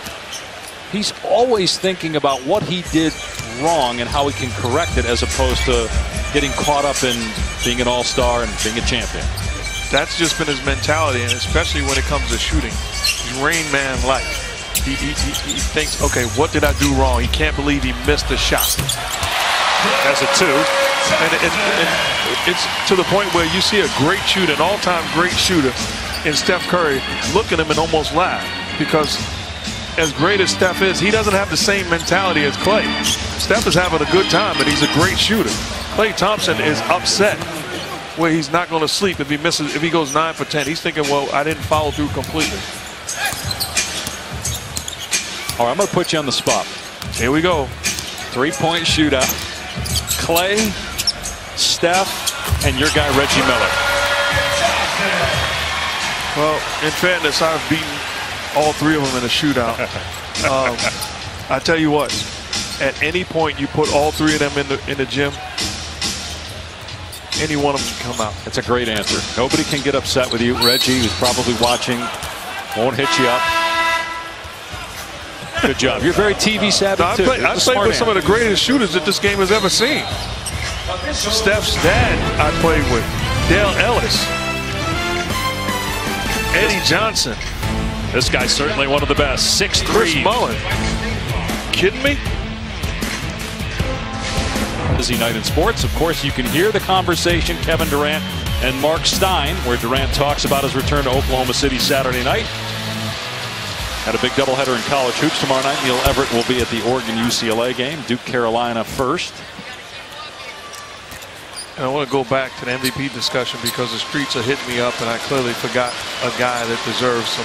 [SPEAKER 5] he's always thinking about what he did wrong and how he can correct it, as opposed to getting caught up in being an all-star and being a champion.
[SPEAKER 2] That's just been his mentality, and especially when it comes to shooting. He's Rain Man-like. He thinks, okay, what did I do wrong? He can't believe he missed a shot.
[SPEAKER 5] That's a 2.
[SPEAKER 2] And it's to the point where you see a great shooter, an all-time great shooter in Steph Curry, look at him and almost laugh, because as great as Steph is, he doesn't have the same mentality as Klay. Steph is having a good time, and he's a great shooter. Klay Thompson is upset where he's not going to sleep if he goes 9 for 10. He's thinking, well, I didn't follow through completely.
[SPEAKER 5] All right, I'm going to put you on the spot.
[SPEAKER 2] Here we go.
[SPEAKER 5] 3-point shootout. Klay, Steph, and your guy Reggie Miller.
[SPEAKER 2] Well, in fairness, I've beaten all 3 of them in a shootout. I tell you what, at any point you put all 3 of them in the gym, any one of them can come out.
[SPEAKER 5] That's a great answer. Nobody can get upset with you. Reggie, who's probably watching, won't hit you up. Good job. You're very TV savvy, too.
[SPEAKER 2] I played with some of the greatest shooters that this game has ever seen. Steph's dad I played with. Dale Ellis. Eddie Johnson.
[SPEAKER 5] This guy's certainly one of the best. 6'3".
[SPEAKER 2] Chris Mullin. Kidding me?
[SPEAKER 5] Busy night in sports. Of course, you can hear the conversation, Kevin Durant and Mark Stein, where Durant talks about his return to Oklahoma City Saturday night. Had a big doubleheader in college hoops tomorrow night. Neil Everett will be at the Oregon-UCLA game. Duke Carolina first.
[SPEAKER 2] And I want to go back to the MVP discussion because the streets are hitting me up, and I clearly forgot a guy that deserves some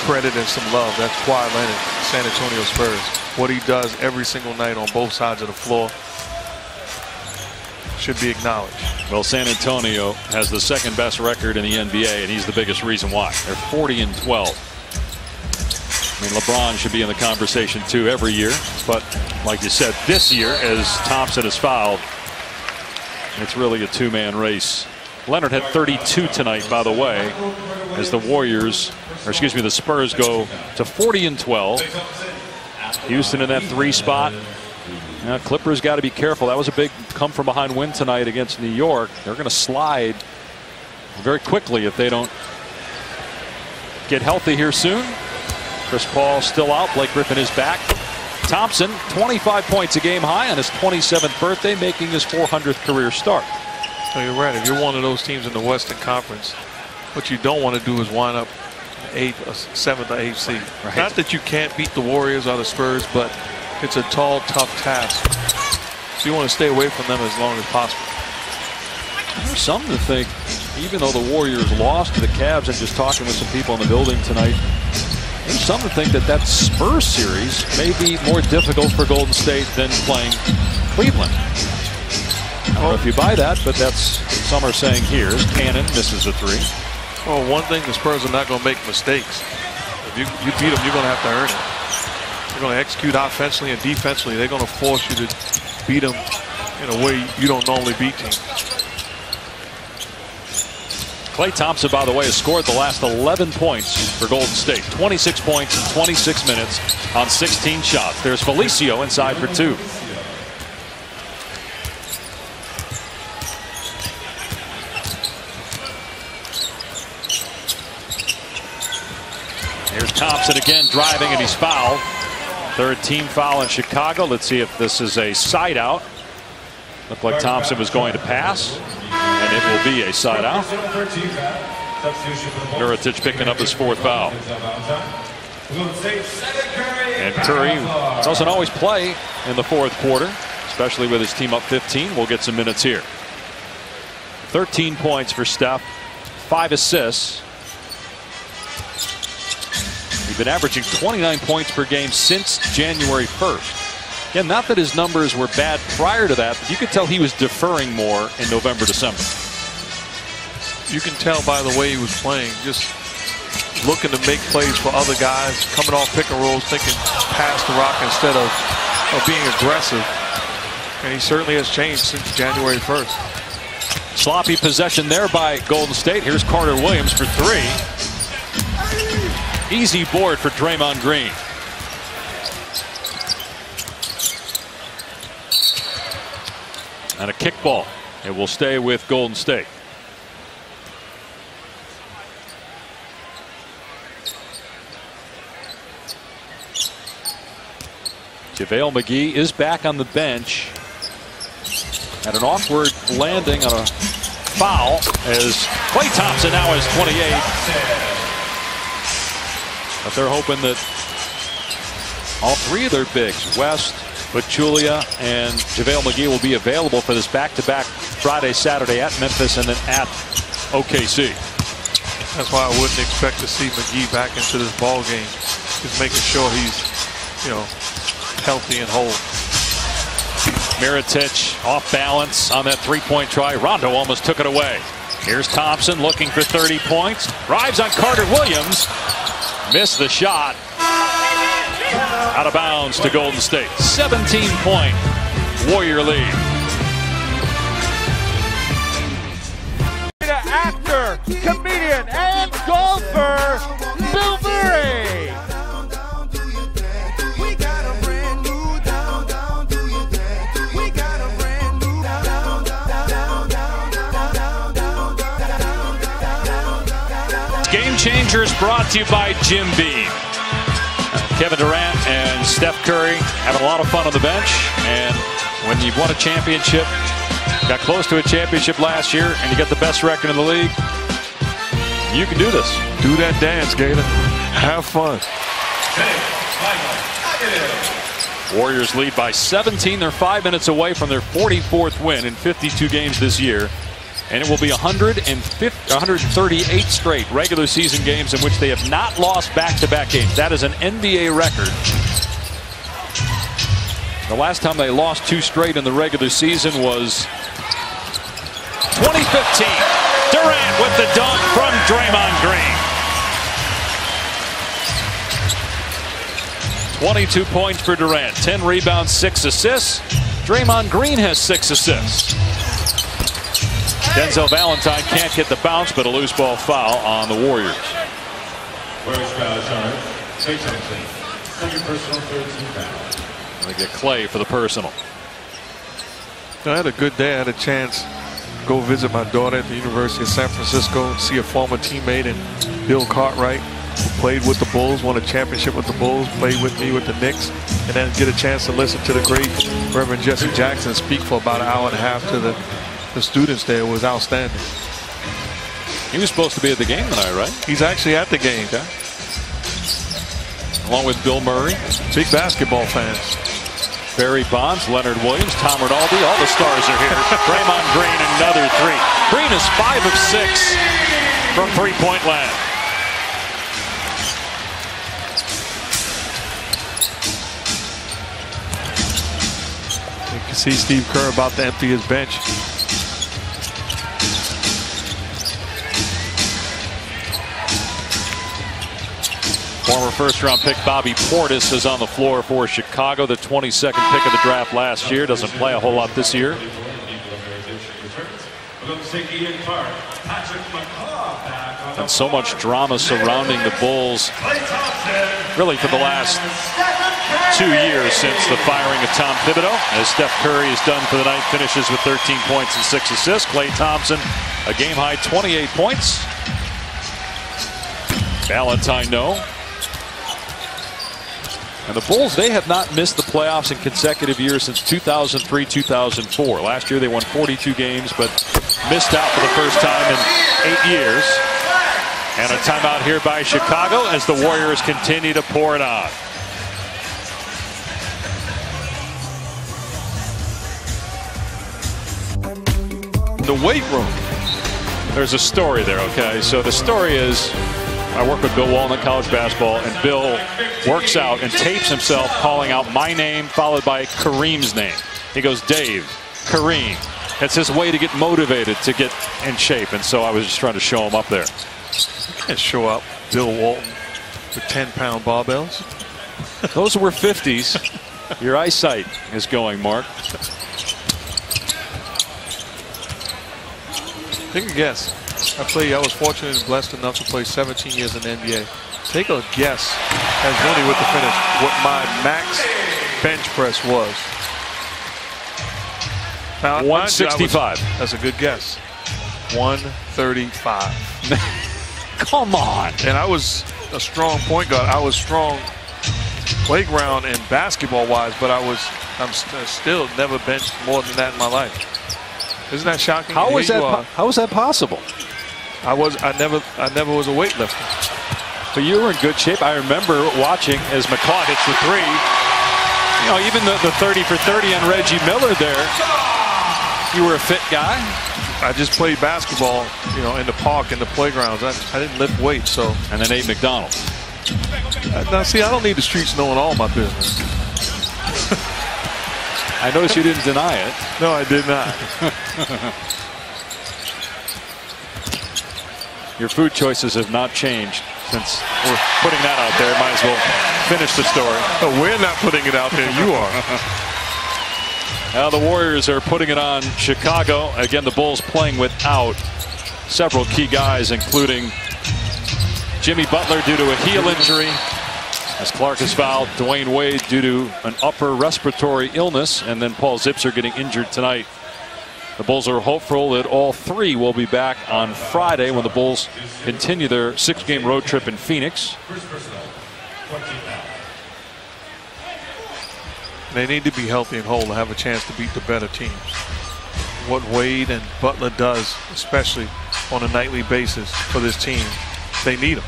[SPEAKER 2] credit and some love. That's Kawhi Leonard, San Antonio Spurs. What he does every single night on both sides of the floor should be acknowledged.
[SPEAKER 5] Well, San Antonio has the 2nd best record in the NBA, and he's the biggest reason why. They're 40-12. I mean, LeBron should be in the conversation too every year, but like you said, this year as Thompson is fouled, it's really a two-man race. Leonard had 32 tonight, by the way, as the the Spurs go to 40-12. Houston in that 3 spot. Now, Clippers got to be careful. That was a big come-from-behind win tonight against New York. They're going to slide very quickly if they don't get healthy here soon. Chris Paul still out. Blake Griffin is back. Thompson, 25 points a game high on his 27th birthday, making his 400th career start.
[SPEAKER 2] So you're right. If you're one of those teams in the Western Conference, what you don't want to do is wind up 8th, 7th, or 8th seed. Right. Not that you can't beat the Warriors or the Spurs, but it's a tall, tough task. So you want to stay away from them as long as possible.
[SPEAKER 5] There's something to think, even though the Warriors lost to the Cavs, and just talking with some people in the building tonight, there's something to think that Spurs series may be more difficult for Golden State than playing Cleveland. I don't know if you buy that, but that's what some are saying here. Cannon misses the 3.
[SPEAKER 2] Well, one thing, the Spurs are not going to make mistakes. If you beat them, you're going to have to earn it. They're going to execute offensively and defensively. They're going to force you to beat them in a way you don't normally beat teams.
[SPEAKER 5] Klay Thompson, by the way, has scored the last 11 points for Golden State. 26 points in 26 minutes on 16 shots. There's Felicio inside for 2. Here's Thompson again driving, and he's fouled. 3rd team foul in Chicago. Let's see if this is a side out. Looked like Thompson was going to pass, and it will be a side out. Mirotic picking up his 4th foul. And Curry doesn't always play in the 4th quarter, especially with his team up 15. We'll get some minutes here. 13 points for Steph, 5 assists. He's been averaging 29 points per game since January 1st. Again, not that his numbers were bad prior to that, but you could tell he was deferring more in November, December.
[SPEAKER 2] You can tell by the way he was playing, just looking to make plays for other guys, coming off pick and rolls, thinking pass the rock instead of being aggressive. And he certainly has changed since January 1st.
[SPEAKER 5] Sloppy possession there by Golden State. Here's Carter Williams for 3. Easy board for Draymond Green. And a kickball. It will stay with Golden State. JaVale McGee is back on the bench. Had an awkward landing on a foul as Klay Thompson now has 28. But they're hoping that all 3 of their bigs, West, Pachulia, and JaVale McGee, will be available for this back-to-back Friday, Saturday at Memphis and then at OKC.
[SPEAKER 2] That's why I wouldn't expect to see McGee back into this ball game. Just making sure he's, healthy and whole.
[SPEAKER 5] Mirotic off balance on that 3-point try. Rondo almost took it away. Here's Thompson looking for 30 points. Drives on Carter Williams. Missed the shot. Out of bounds to Golden State. 17-point Warrior lead.
[SPEAKER 8] Actor, comedian, and golfer, Bill Murray.
[SPEAKER 5] Game Changers brought to you by Jim Beam. Kevin Durant and Steph Curry having a lot of fun on the bench. And when you've won a championship, got close to a championship last year, and you got the best record in the league, you can do this.
[SPEAKER 2] Do that dance, Gator. Have fun.
[SPEAKER 5] Warriors lead by 17. They're 5 minutes away from their 44th win in 52 games this year. And it will be 138 straight regular season games in which they have not lost back-to-back games. That is an NBA record. The last time they lost 2 straight in the regular season was 2015. Durant with the dunk from Draymond Green. 22 points for Durant, 10 rebounds, 6 assists. Draymond Green has 6 assists. Denzel Valentine can't get the bounce, but a loose ball foul on the Warriors. They get Clay for the personal.
[SPEAKER 2] I had a good day. I had a chance to go visit my daughter at the University of San Francisco, see a former teammate in Bill Cartwright, who played with the Bulls, won a championship with the Bulls, played with me with the Knicks, and then get a chance to listen to the great Reverend Jesse Jackson speak for about an hour and a half to the students there. It was outstanding.
[SPEAKER 5] He was supposed to be at the game tonight, right?
[SPEAKER 2] He's actually at the game.
[SPEAKER 5] Okay. Along with Bill Murray.
[SPEAKER 2] Big basketball fans.
[SPEAKER 5] Barry Bonds, Leonard Williams, Tom Rinaldi, all the stars are here. Draymond Green, another 3. Green is 5 of 6 from three-point land.
[SPEAKER 2] You can see Steve Kerr about to empty his bench.
[SPEAKER 5] Former first-round pick Bobby Portis is on the floor for Chicago, the 22nd pick of the draft last year. Doesn't play a whole lot this year. And so much drama surrounding the Bulls, really for the last 2 years since the firing of Tom Thibodeau. As Steph Curry is done for the night, finishes with 13 points and 6 assists. Klay Thompson, a game-high 28 points. Valentine, no. And the Bulls, they have not missed the playoffs in consecutive years since 2003-2004. Last year they won 42 games, but missed out for the first time in 8 years. And a timeout here by Chicago as the Warriors continue to pour it on.
[SPEAKER 2] The weight room.
[SPEAKER 5] There's a story there, okay? So the story is, I work with Bill Walton in college basketball, and Bill works out and tapes himself calling out my name followed by Kareem's name. He goes, Dave, Kareem. It's his way to get motivated, to get in shape. And so I was just trying to show him up there.
[SPEAKER 2] You can't show up Bill Walton with 10-pound barbells.
[SPEAKER 5] Those were 50s. Your eyesight is going, Mark.
[SPEAKER 2] Take a guess. I was fortunate and blessed enough to play 17 years in the NBA. Take a guess, as Vinny with the finish, what my max bench press was. Now,
[SPEAKER 5] 165.
[SPEAKER 2] That's a good guess. 135.
[SPEAKER 5] Come on.
[SPEAKER 2] And I was a strong point guard. I was strong playground and basketball-wise, but I'm still never benched more than that in my life. Isn't that shocking?
[SPEAKER 5] How was that possible?
[SPEAKER 2] I never was a weightlifter.
[SPEAKER 5] But you were in good shape. I remember watching as McCaw hits the 3. You know, even the 30 for 30 on Reggie Miller there. You were a fit guy.
[SPEAKER 2] I just played basketball, you know, in the park, in the playgrounds. I didn't lift weights, so.
[SPEAKER 5] And then ate McDonald's.
[SPEAKER 2] Now, see, I don't need the streets knowing all my business.
[SPEAKER 5] I noticed you didn't deny it.
[SPEAKER 2] No, I did not.
[SPEAKER 5] Your food choices have not changed since we're putting that out there. Might as well finish the story.
[SPEAKER 2] No, we're not putting it out there. You are.
[SPEAKER 5] Now the Warriors are putting it on Chicago. Again, the Bulls playing without several key guys, including Jimmy Butler due to a heel injury, as Clark is fouled, Dwayne Wade due to an upper respiratory illness, and then Paul Zipser getting injured tonight. The Bulls are hopeful that all 3 will be back on Friday when the Bulls continue their 6-game road trip in Phoenix.
[SPEAKER 2] They need to be healthy and whole to have a chance to beat the better teams. What Wade and Butler does, especially on a nightly basis for this team, they need them.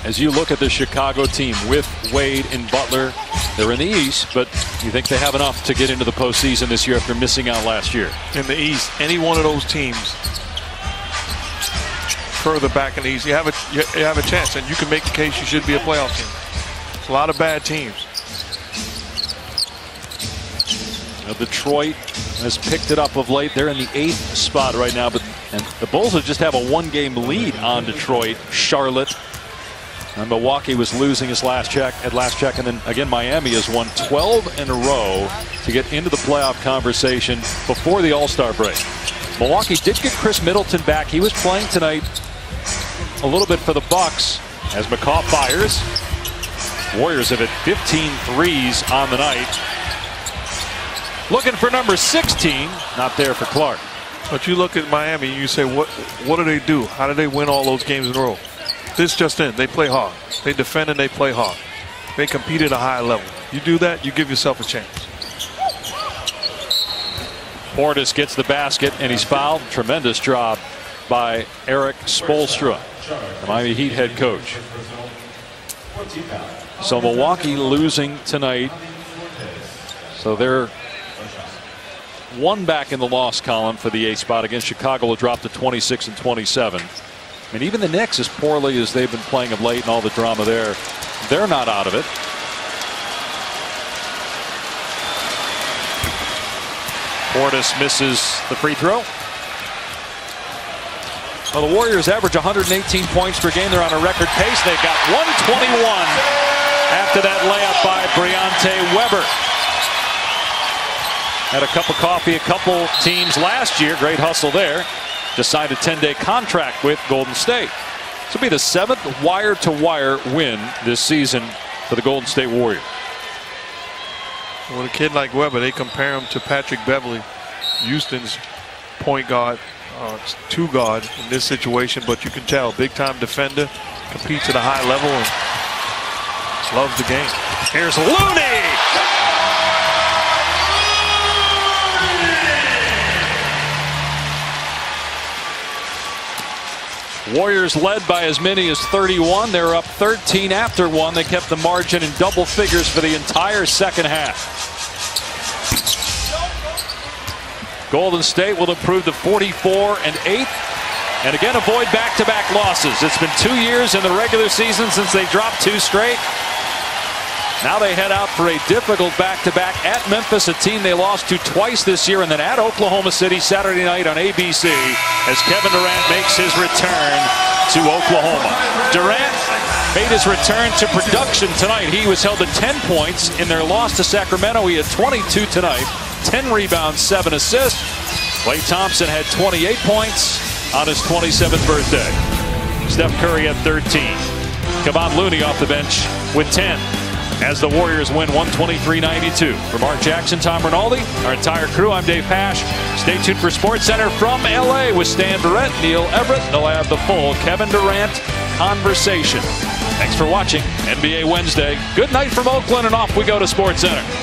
[SPEAKER 5] As you look at the Chicago team with Wade and Butler, they're in the East, but you think they have enough to get into the postseason this year after missing out last year?
[SPEAKER 2] In the East, any one of those teams further back in the East, you have a chance, and you can make the case you should be a playoff team. It's a lot of bad teams.
[SPEAKER 5] Now, Detroit has picked it up of late. They're in the 8th spot right now, and the Bulls just have a 1-game lead on Detroit, Charlotte, And Milwaukee was losing his last check, and then again Miami has won 12 in a row to get into the playoff conversation before the All-Star break. Milwaukee did get Chris Middleton back. He was playing tonight a little bit for the Bucks as McCaw fires. Warriors have hit 15 threes on the night. Looking for number 16, not there for Clark.
[SPEAKER 2] But you look at Miami and you say, what do they do? How do they win all those games in a row? This just in, they play hard. They defend and they play hard. They compete at a high level. You do that, you give yourself a chance.
[SPEAKER 5] Portis gets the basket and he's fouled. Tremendous job by Eric Spoelstra, the Miami Heat head coach. So Milwaukee losing tonight. So they're one back in the loss column for the 8th spot. Against Chicago will drop to 26 and 27. I mean, even the Knicks, as poorly as they've been playing of late and all the drama there, they're not out of it. Portis misses the free throw. Well, the Warriors average 118 points per game. They're on a record pace. They've got 121 after that layup by Briante Weber. Had a cup of coffee, a couple teams last year. Great hustle there. Just signed a 10-day contract with Golden State. This will be the 7th wire-to-wire win this season for the Golden State Warriors.
[SPEAKER 2] With a kid like Weber, they compare him to Patrick Beverly, Houston's point guard, two guard in this situation. But you can tell, big-time defender, competes at a high level and loves the game.
[SPEAKER 5] Here's Looney. Warriors led by as many as 31. They're up 13 after one. They kept the margin in double figures for the entire second half. Golden State will improve to 44 and 8 and again avoid back-to-back losses. It's been 2 years in the regular season since they dropped 2 straight. Now they head out for a difficult back-to-back at Memphis, a team they lost to twice this year, and then at Oklahoma City Saturday night on ABC as Kevin Durant makes his return to Oklahoma. Durant made his return to production tonight. He was held to 10 points in their loss to Sacramento. He had 22 tonight, 10 rebounds, 7 assists. Klay Thompson had 28 points on his 27th birthday. Steph Curry had 13. Kevon Looney off the bench with 10. As the Warriors win 123-92. For Mark Jackson, Tom Rinaldi, our entire crew, I'm Dave Pasch. Stay tuned for SportsCenter from LA with Stan Barrett, Neil Everett. They'll have the full Kevin Durant conversation. Thanks for watching NBA Wednesday. Good night from Oakland, and off we go to SportsCenter.